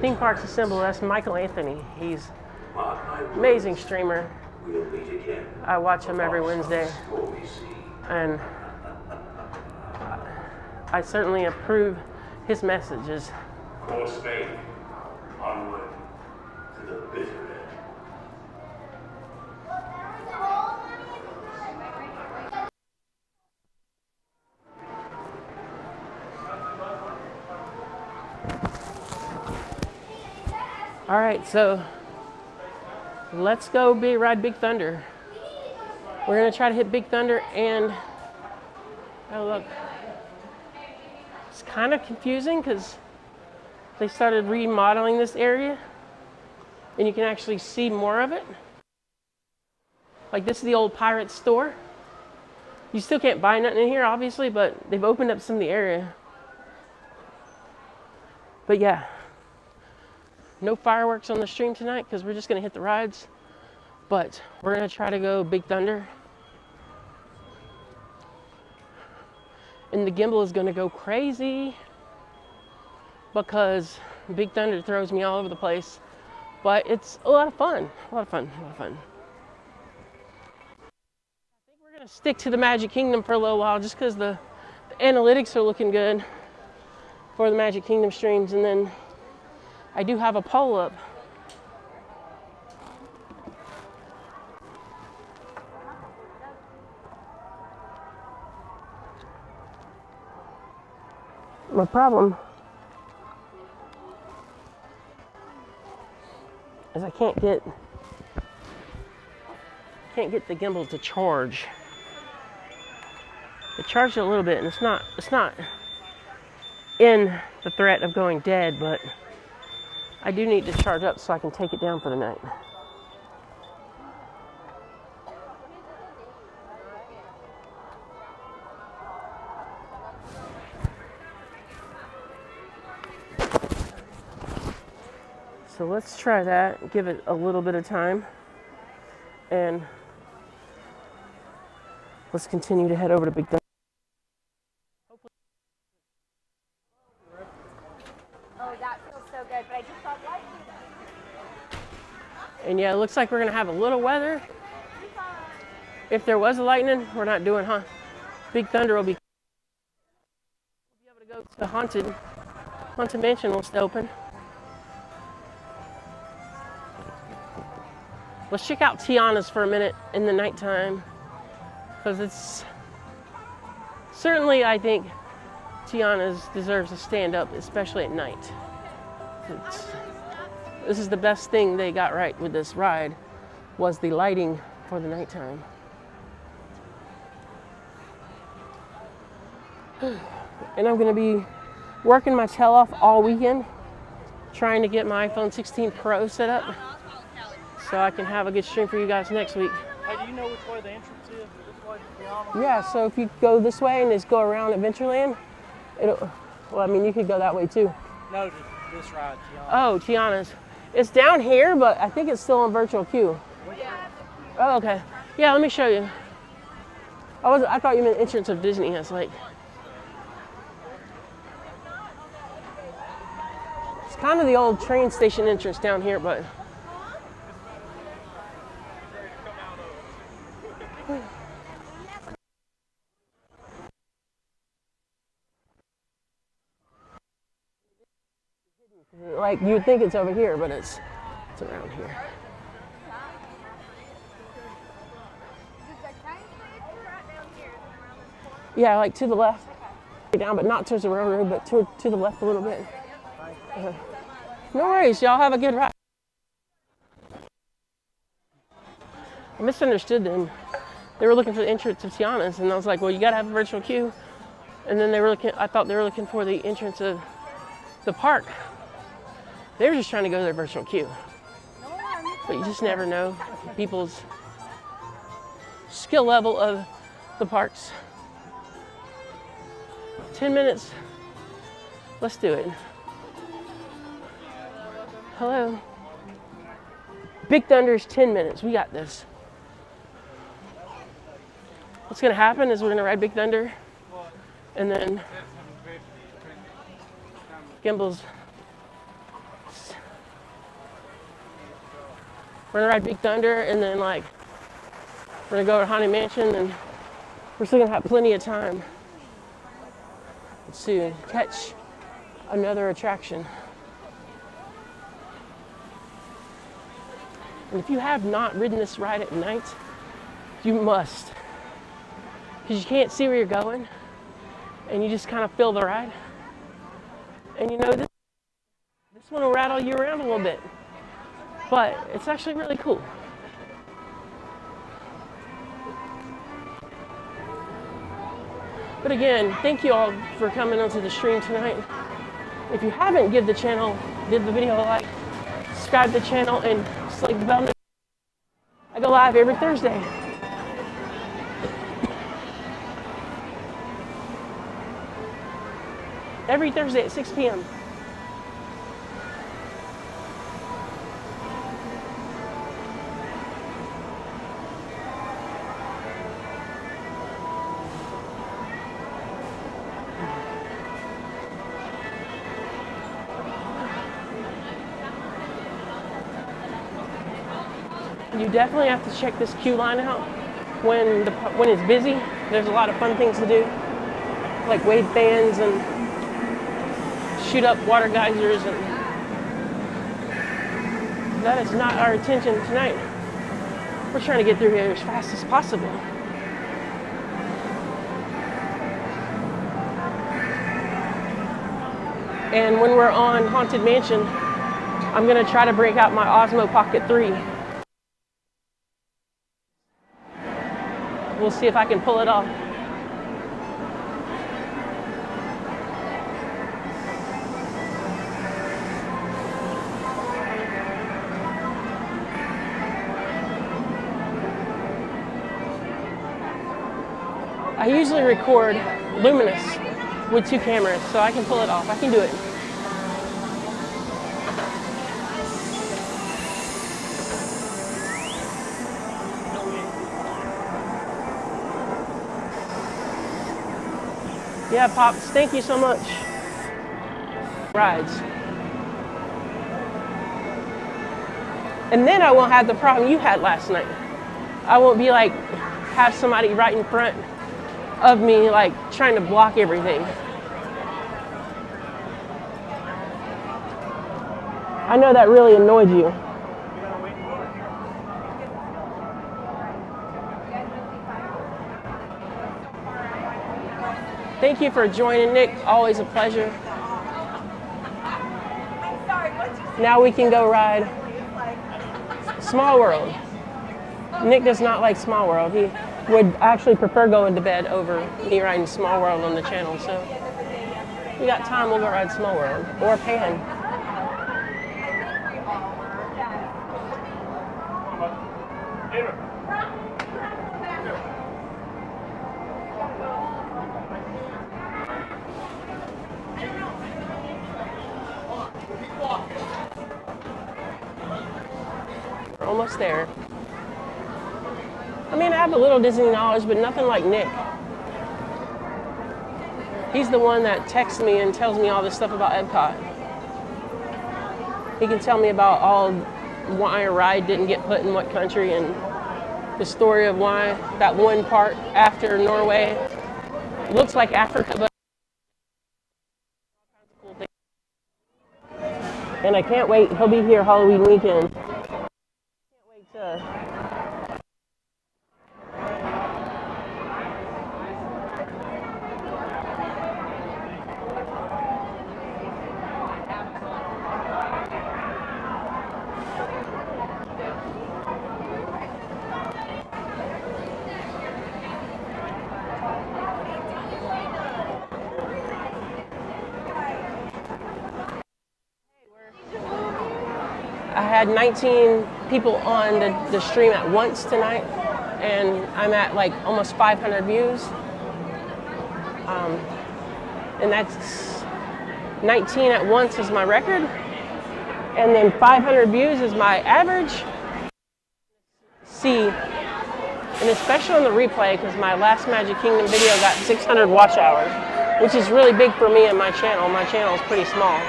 Theme Parks Assemble, that's Michael Anthony. He's an amazing streamer. We'll meet again. I watch him every Wednesday, and I certainly approve his messages. Course made. Onward to the bitter end. All right, so let's go ride Big Thunder. We're gonna try to hit Big Thunder and, oh look, kind of confusing because they started remodeling this area and you can actually see more of it. Like this is the old pirate store. You still can't buy nothing in here, obviously, but they've opened up some of the area. But yeah, no fireworks on the stream tonight because we're just gonna hit the rides. But we're gonna try to go Big Thunder. And the gimbal is gonna go crazy because Big Thunder throws me all over the place. But it's a lot of fun, a lot of fun, a lot of fun. I think we're gonna stick to the Magic Kingdom for a little while just because the analytics are looking good for the Magic Kingdom streams. And then I do have a poll up. My problem is I can't get the gimbal to charge. It charged a little bit, and it's not in the threat of going dead, but I do need to charge up so I can take it down for the night. So let's try that, give it a little bit of time, and let's continue to head over to Big Thunder. Oh, that feels so good, but I just thought lightning. And yeah, it looks like we're gonna have a little weather. If there was a lightning, we're not doing Big Thunder will be. We'll be able to go to Haunted Mansion will stay open. Let's check out Tiana's for a minute in the nighttime, because it's certainly, I think Tiana's deserves to stand up, especially at night. This is the best thing they got right with this ride, was the lighting for the nighttime. And I'm gonna be working my tail off all weekend, trying to get my iPhone 16 Pro set up, so I can have a good stream for you guys next week. Hey, do you know which way the entrance is? This way to Tiana? Yeah, so if you go this way and just go around Adventureland, well, I mean, you could go that way too. No, just this ride, Tiana. Oh, Tiana's. It's down here, but I think it's still on virtual queue. Oh, okay. Yeah, let me show you. I thought you meant entrance of Disney. It's like, it's kind of the old train station entrance down here, but like you would think it's over here, but it's around here. Yeah, like to the left, down, but not towards the railroad, but to the left a little bit. No worries, y'all have a good ride. I misunderstood them. They were looking for the entrance of Tiana's, and I was like, well, you gotta have a virtual queue. And then I thought they were looking for the entrance of the park. They were just trying to go to their virtual queue. But you just never know people's skill level of the parks. 10 minutes. Let's do it. Hello. Big Thunder's 10 minutes. We got this. What's gonna happen is we're gonna ride Big Thunder, and then Gimbal's. We're gonna ride Big Thunder, and then like we're gonna go to Haunted Mansion, and we're still gonna have plenty of time to catch another attraction. And if you have not ridden this ride at night, you must, because you can't see where you're going, and you just kind of feel the ride. And you know, this one will rattle you around a little bit, but it's actually really cool. But again, thank you all for coming onto the stream tonight. If you haven't, give the video a like, subscribe to the channel, and select the bell. I go live every Thursday. Every Thursday at 6 p.m. You definitely have to check this queue line out when it's busy. There's a lot of fun things to do, like wave bands and shoot up water geysers, and that is not our intention tonight. We're trying to get through here as fast as possible. And when we're on Haunted Mansion, I'm gonna try to break out my OSMO Pocket 3. We'll see if I can pull it off. I usually record luminous with 2 cameras, so I can pull it off. I can do it. Yeah, Pops, thank you so much. Rides. And then I won't have the problem you had last night. I won't be like, have somebody right in front of me, like trying to block everything. I know that really annoyed you. Thank you for joining, Nick. Always a pleasure. Now we can go ride Small World. Nick does not like Small World. He would actually prefer going to bed over me riding Small World on the channel. So if we got time, we'll go ride Small World or Pan. We're almost there. I mean, I have a little Disney knowledge, but nothing like Nick. He's the one that texts me and tells me all this stuff about Epcot. He can tell me about why a ride didn't get put in what country, and the story of why that one part after Norway looks like Africa, but and I can't wait. He'll be here Halloween weekend. Can't wait to. I had 19 people on the stream at once tonight, and I'm at like almost 500 views. And that's 19 at once is my record, and then 500 views is my average. See, and especially on the replay, because my last Magic Kingdom video got 600 watch hours, which is really big for me and my channel. My channel is pretty small.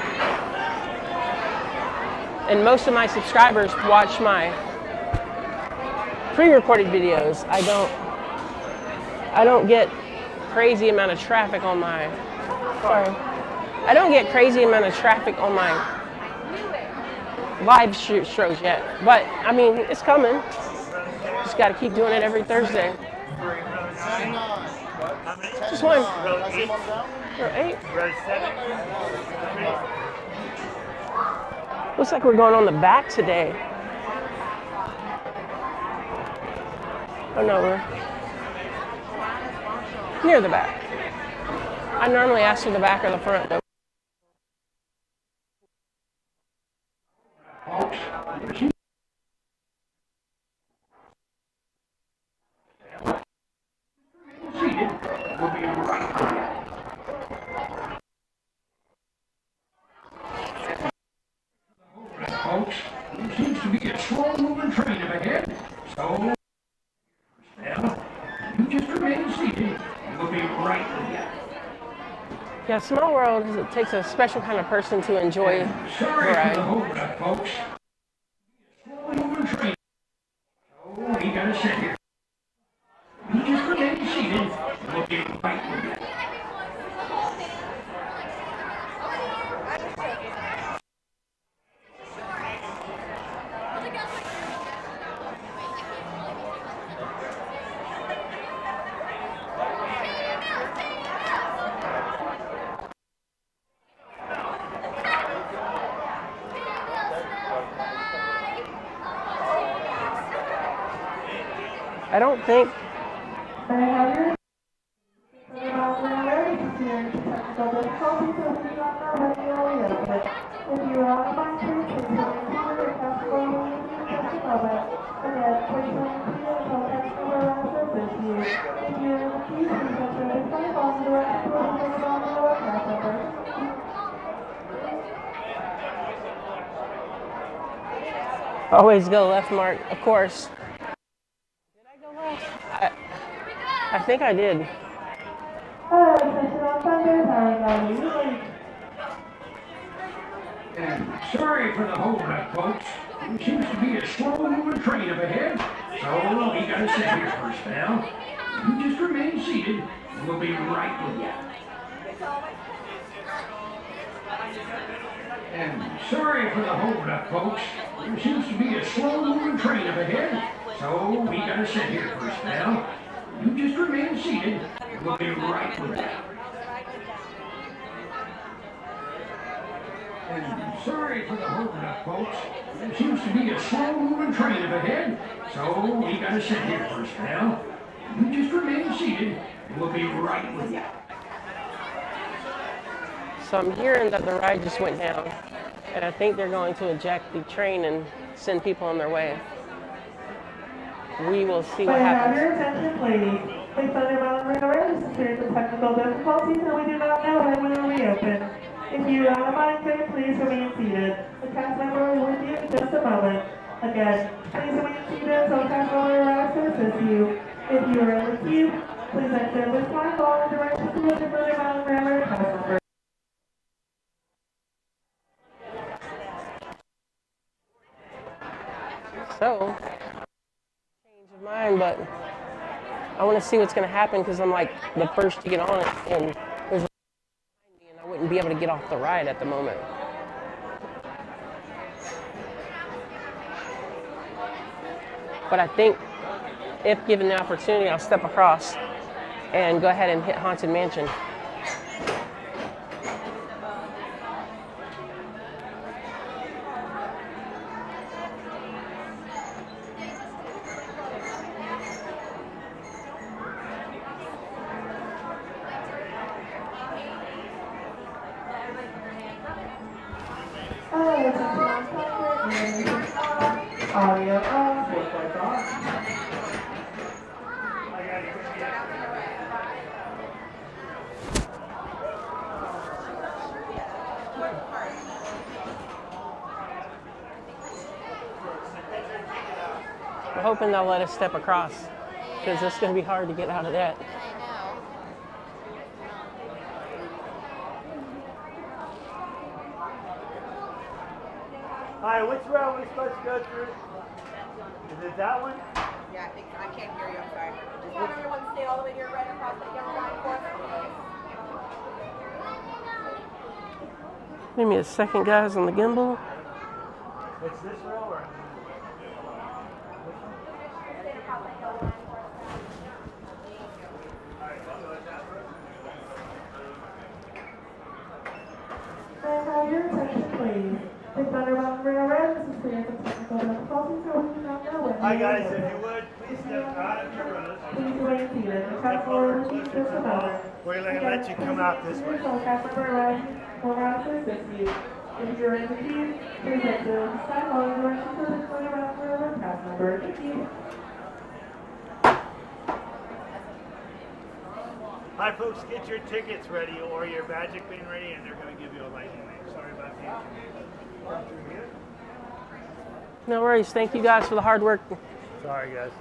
And most of my subscribers watch my pre-recorded videos. I don't get crazy amount of traffic on my, I don't get crazy amount of traffic on my live shows yet. But I mean, it's coming. Just got to keep doing it every Thursday. Just one. Or 8. Looks like we're going on the back today. Oh no, we're near the back. I normally ask for the back or the front, but Folks, there seems to be a slow-moving train up ahead, so now you just remain seated, and we'll be right with you. yeah, Small World it takes a special kind of person to enjoy the Sorry for the ride. holdup, folks. Slow-moving train, so we gotta sit here. You just remain seated, and we'll be right with you. I don't think always go left, Mark, of course. Did I go left? I think I did. And sorry for the holdup, folks. There seems to be a slow-moving train up ahead, so we gotta sit here first now. You just remain seated, and we'll be right with you. And sorry for the holdup, folks. There seems to be a slow-moving train up ahead, so we gotta sit here first now. You just remain seated, and we'll be right with you. And sorry for the holdup, folks. There seems to be a slow-moving train up ahead, so we gotta sit here first now. You just remain seated, and we'll be right with you. So I'm hearing that the ride just went down, and I think they're going to eject the train and send people on their way. We will see what happens. Your attention, please. Please on your mountain river. This experience technical difficulties, and we do not know when we will reopen. If you are on a mind frame, please remain seated. The cast member will be with you in just a moment. Again, please remain seated until the cast member arrives to assist you. If you are in the queue, please exit this line, follow the directions to the further mountain river cast member. So, change of mind, but I want to see what's going to happen because I'm like the first to get on it, and there's a behind me, and I wouldn't be able to get off the ride at the moment. But I think if given the opportunity, I'll step across and go ahead and hit Haunted Mansion. Audio on, voice off. I'm hoping they'll let us step across because it's going to be hard to get out of that. Hi, which route are we supposed to go through? Is it that one? Yeah, I can't hear you, I'm sorry. Just want everyone to stay all the way to your right across the yellow line for us, please. Give me a second, guys, on the gimbal. It's this row or? May I have your attention, please? Please under mountain railroad. This experience of technical difficulties, so we do not know when. Hi guys, if you would, please step out of your road. Please remain seated. The cast member will be in just a moment. We're going to let you come out this way. So cast member arrives will rise to assist you. If you're in the queue, please exit the side following directions to the point around for our cast member. Thank you. Hi folks, get your tickets ready or your magic being ready and they're going to give you a lightning lane. Sorry about the inconvenience. No worries. Thank you guys for the hard work. Sorry guys.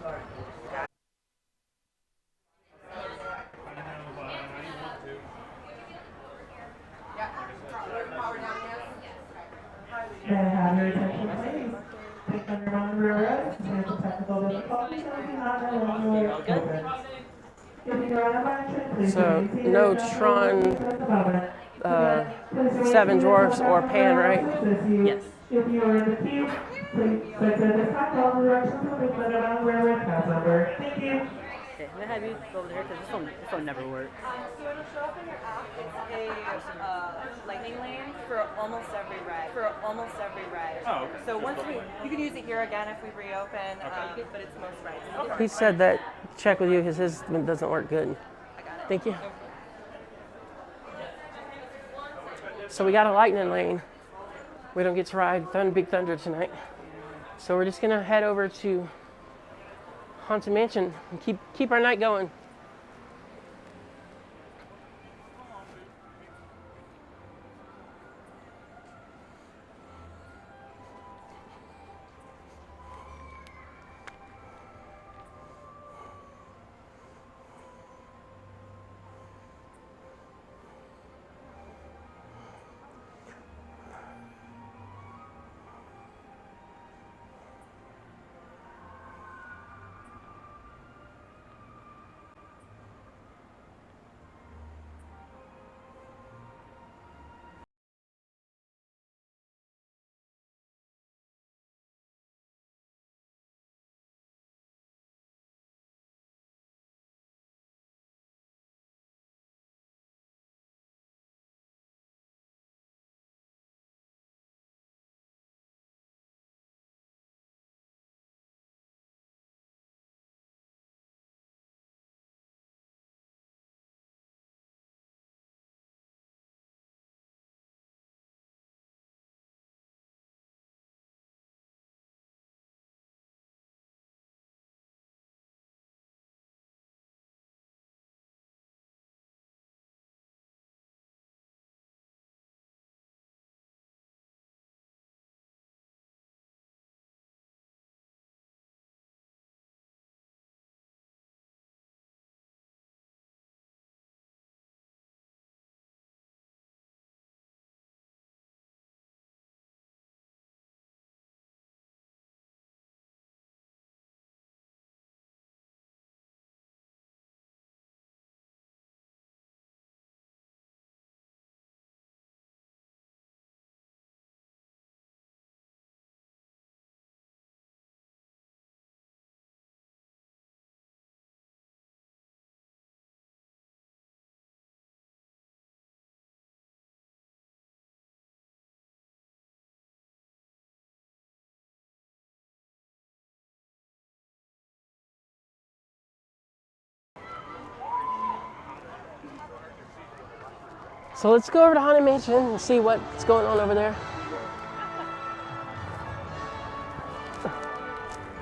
Sorry. May I have your attention, please? Please undermine the rear road. Substantial technical difficulties and do not know when you will open. If you are on a train, please So no Tron, Seven Dwarfs or Pan, right? Yes. If you are in the queue, please exit this time, follow the directions to the point around railroad pass number. Thank you. Okay, I'm gonna have you go over there because this one never works. So when you show up in your app, it's a lightning lane for almost every ride. Oh, okay. So once you can use it here again if we reopen, but it's most rides. He said that check with you because his doesn't work good. I got it. Thank you. So we got a lightning lane. We don't get to ride Big Thunder tonight. So we're just gonna head over to Haunted Mansion and keep our night going. So let's go over to Haunted Mansion and see what's going on over there.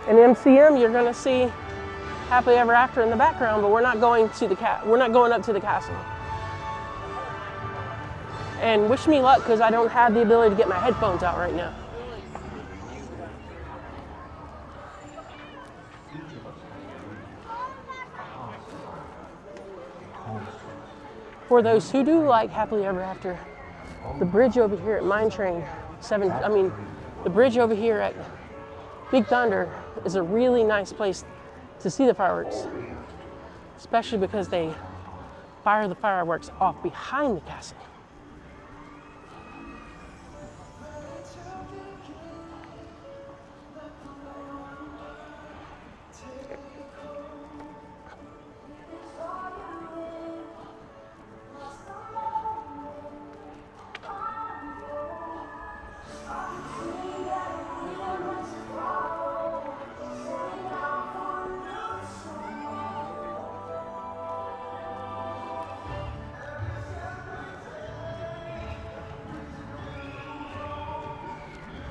In MCM, you're going to see Happily Ever After in the background, but we're not going up to the castle. And wish me luck because I don't have the ability to get my headphones out right now. For those who do like Happily Ever After, the bridge over here at Mine Train the bridge over here at Big Thunder is a really nice place to see the fireworks, especially because they fire the fireworks off behind the castle.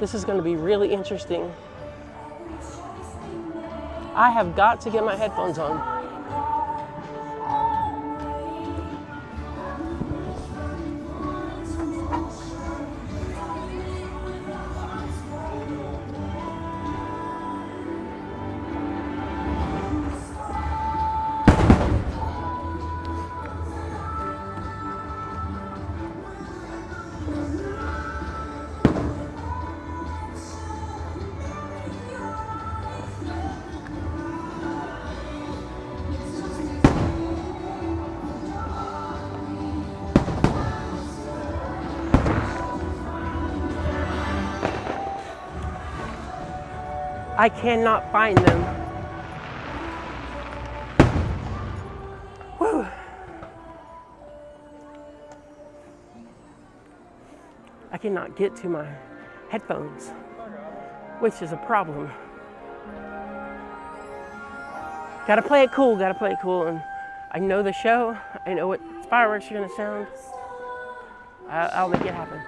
This is going to be really interesting. I have got to get my headphones on. I cannot find them. Whew. I cannot get to my headphones, which is a problem. Gotta play it cool, and I know the show, I know what fireworks are gonna sound. I'll make it happen.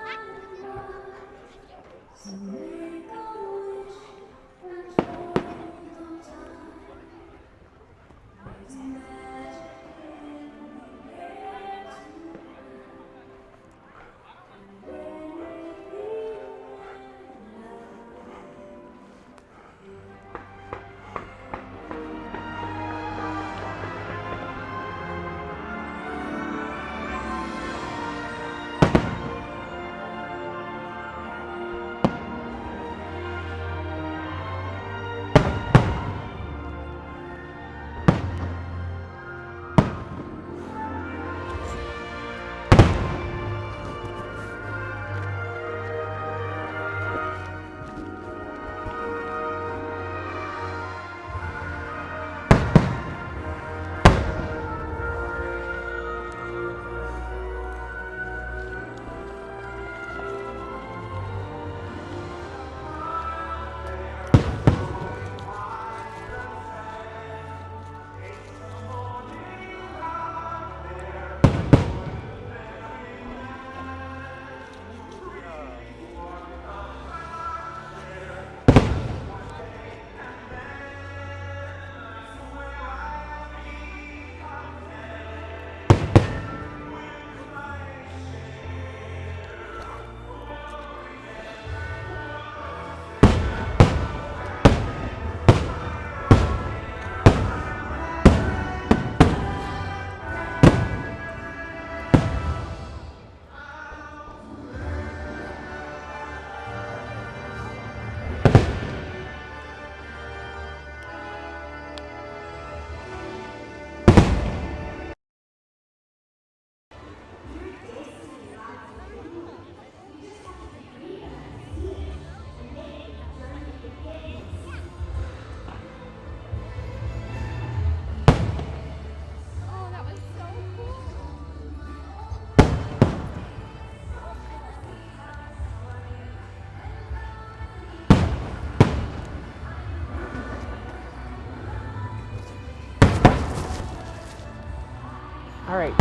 All right,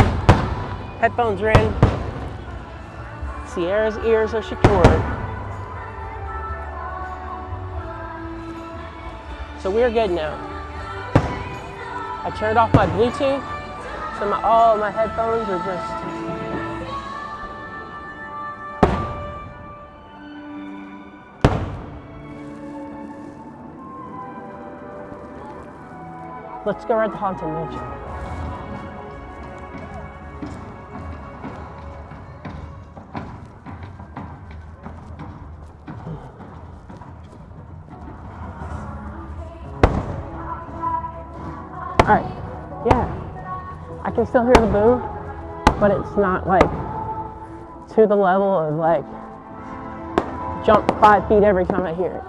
headphones are in. Sierra's ears are secured. So we're good now. I turned off my Bluetooth, so all my headphones are just... Let's go ride the Haunted Mansion. All right, yeah, I can still hear the boom, but it's not like to the level of like jump 5 feet every time I hear it.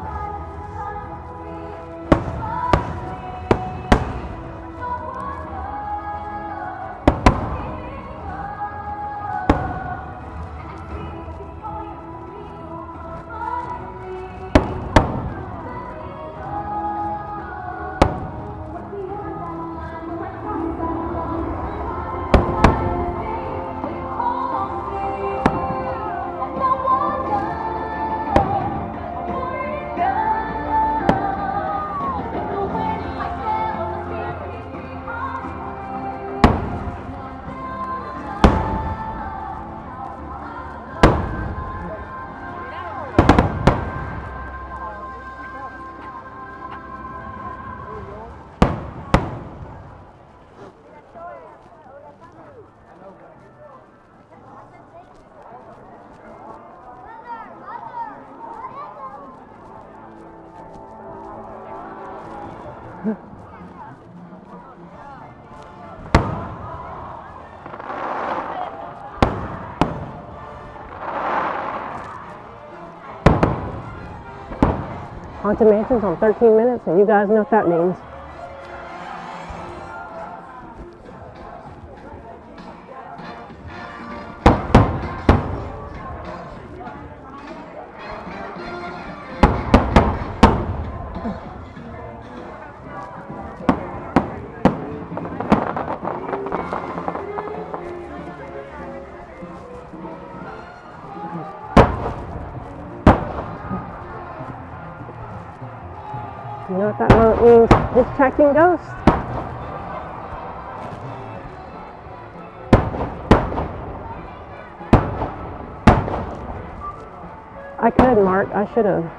Haunted Mansion's on 13 minutes, and you guys know what that means. You know what that moment means? Hitchhiking ghosts. I could, Mark. I should have.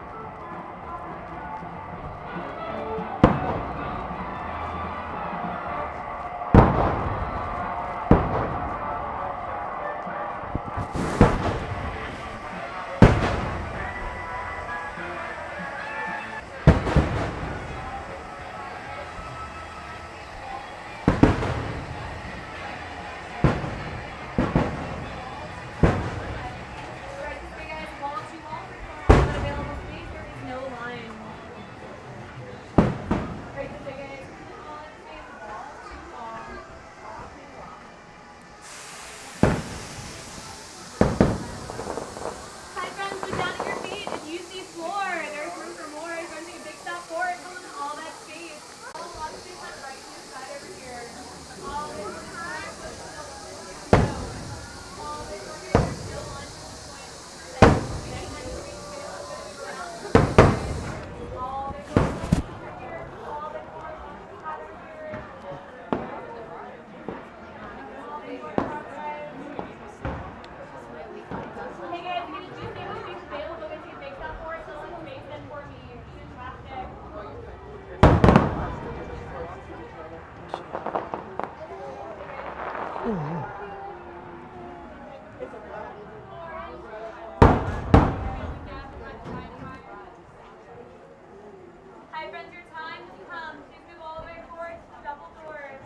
Hi friends, your time has come. Please move all the way forward to the double doors.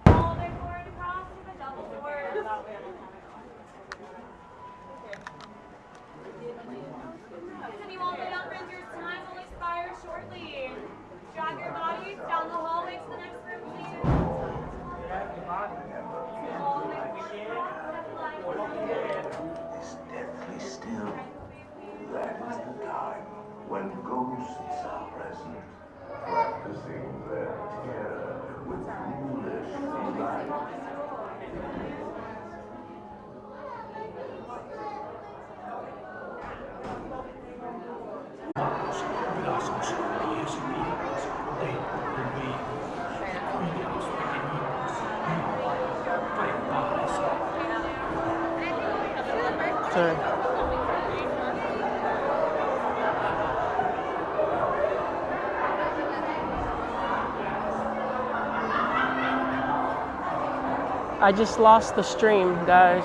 All the way forward across to the double doors. Continue all the way down, friends. Your time will expire shortly. Drag your bodies down the hallway to the next room, please. All the way forward. Is deathly still. That is the time when ghosts are present, practicing their terror with foolish delight. Blossoms, years and years, they will be greenhouse Sorry. I just lost the stream, guys.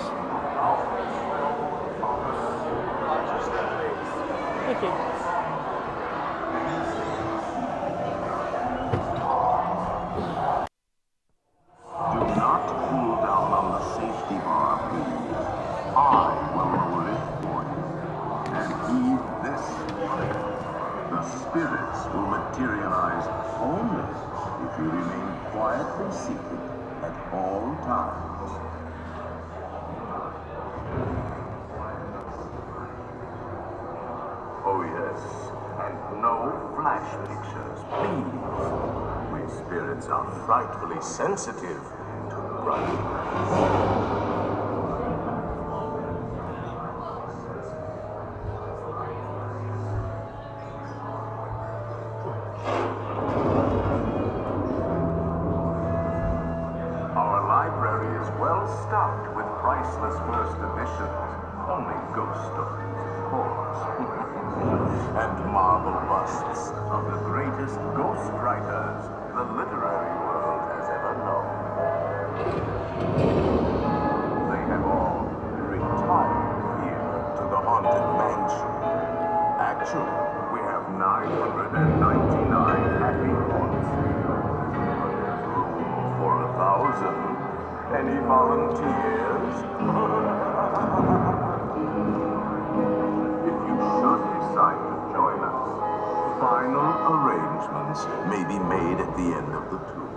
Thank you. Do not pull down on the safety bar, please. I will hold it for you. And heed this trick. The spirits will materialize only if you remain quietly seated at all times. Oh yes, and no flash pictures, please. We spirits are frightfully sensitive to bright lights. Stocked with priceless first editions, only ghost stories, of course, and marble busts of the greatest ghost writers the literary world has ever known. They have all retired here to the Haunted Mansion. Actually, we have 950 volunteers? If you should decide to join us, final arrangements may be made at the end of the tour.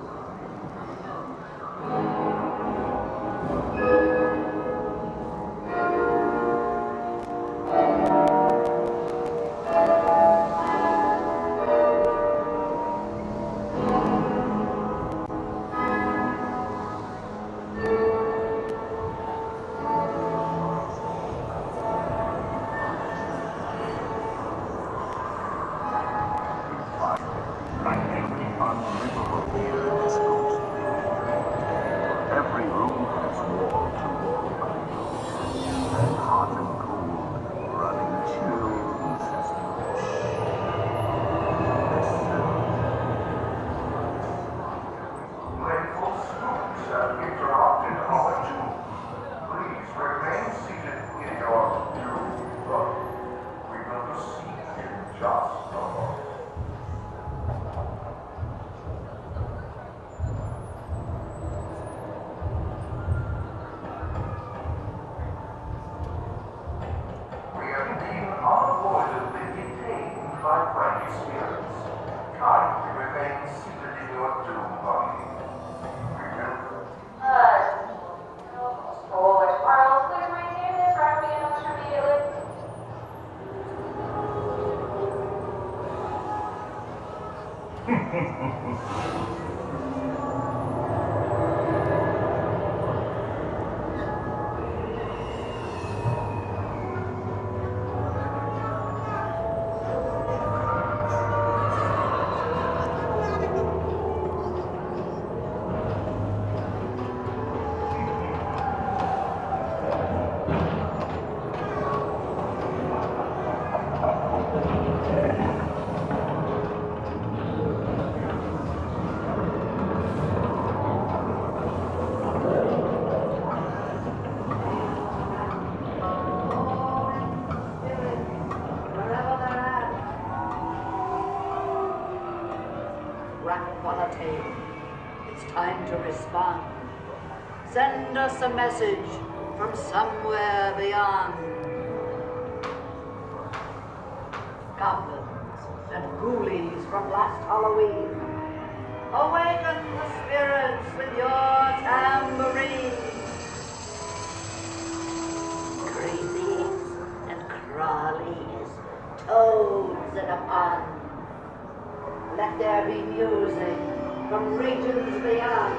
On riverboat here in this coast. Every room has wall-to-wall windows, and hot and cool, running chilled systems. Playful students have interrupted our tour. Please remain seated in your new boat. We will proceed in just a moment. We have been unavoidably detained by friendly spirits. Kindly remain seated in your doom buggy. We will... Spoilers. Carl, please maintain this rapid motion immediately. It's time to respond. Send us a message from somewhere beyond. Goblins and ghoulies from last Halloween, awaken the spirits with your tambourine. Creepies and crawlies, toads in a pond. Let there be music from regions beyond.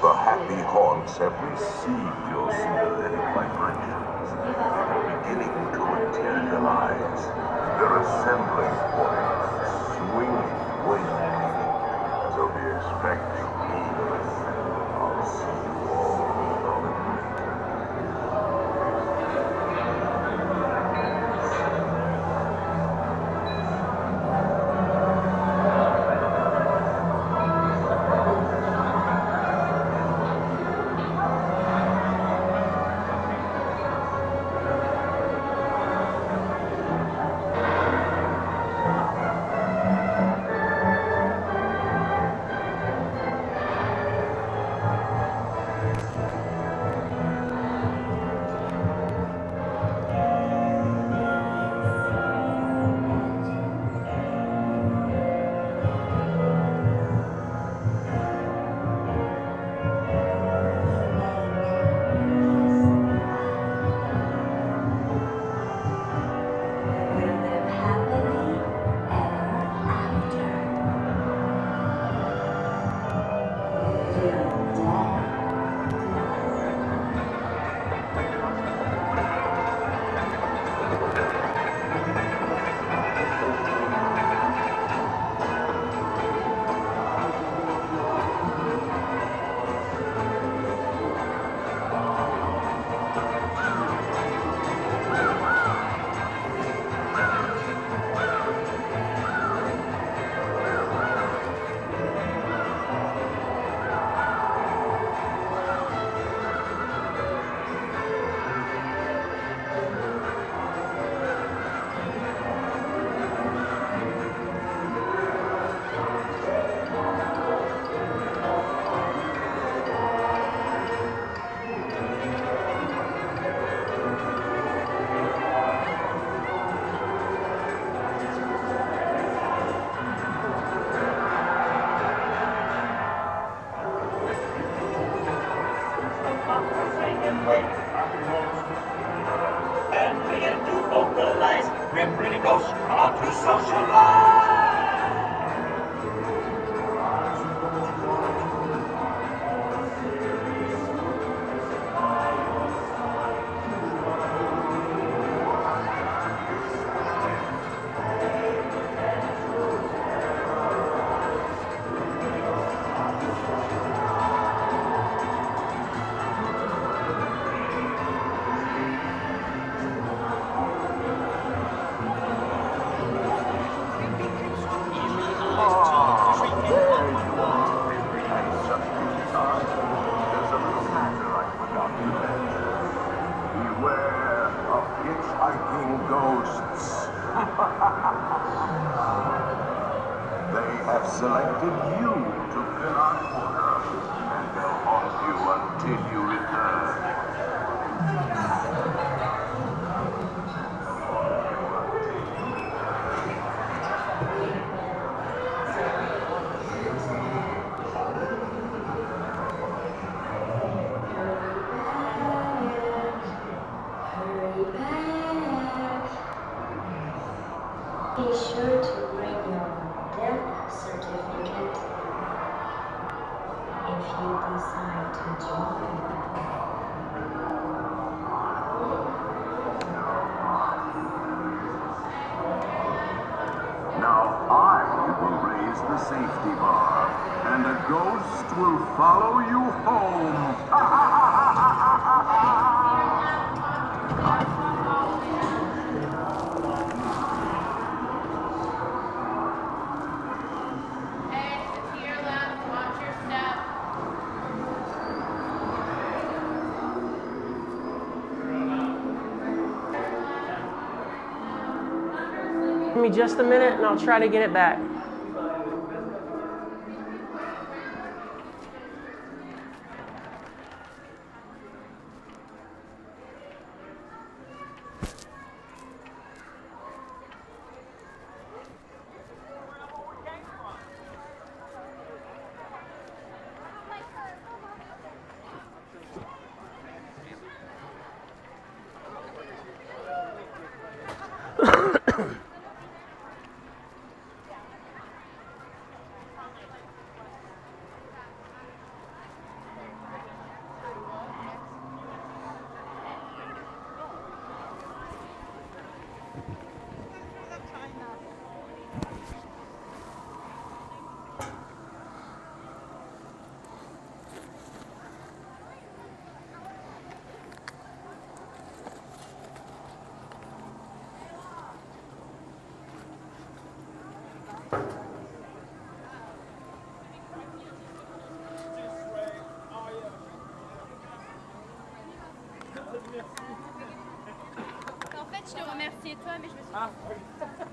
The happy haunts have received your sympathetic vibrations and are beginning to materialize. Their assembling points, swinging wings. So be expecting me. I'll see you all on the up to sing and play. And begin to vocalize. We're pretty close, come out to socialize. They have selected you to fill our quota, and they'll haunt you until you return. Be sure to bring your death certificate if you decide to join. Now I will raise the safety bar, and a ghost will follow you home. Give me just a minute and I'll try to get it back. En fait, je te remerciais toi, mais je me suis...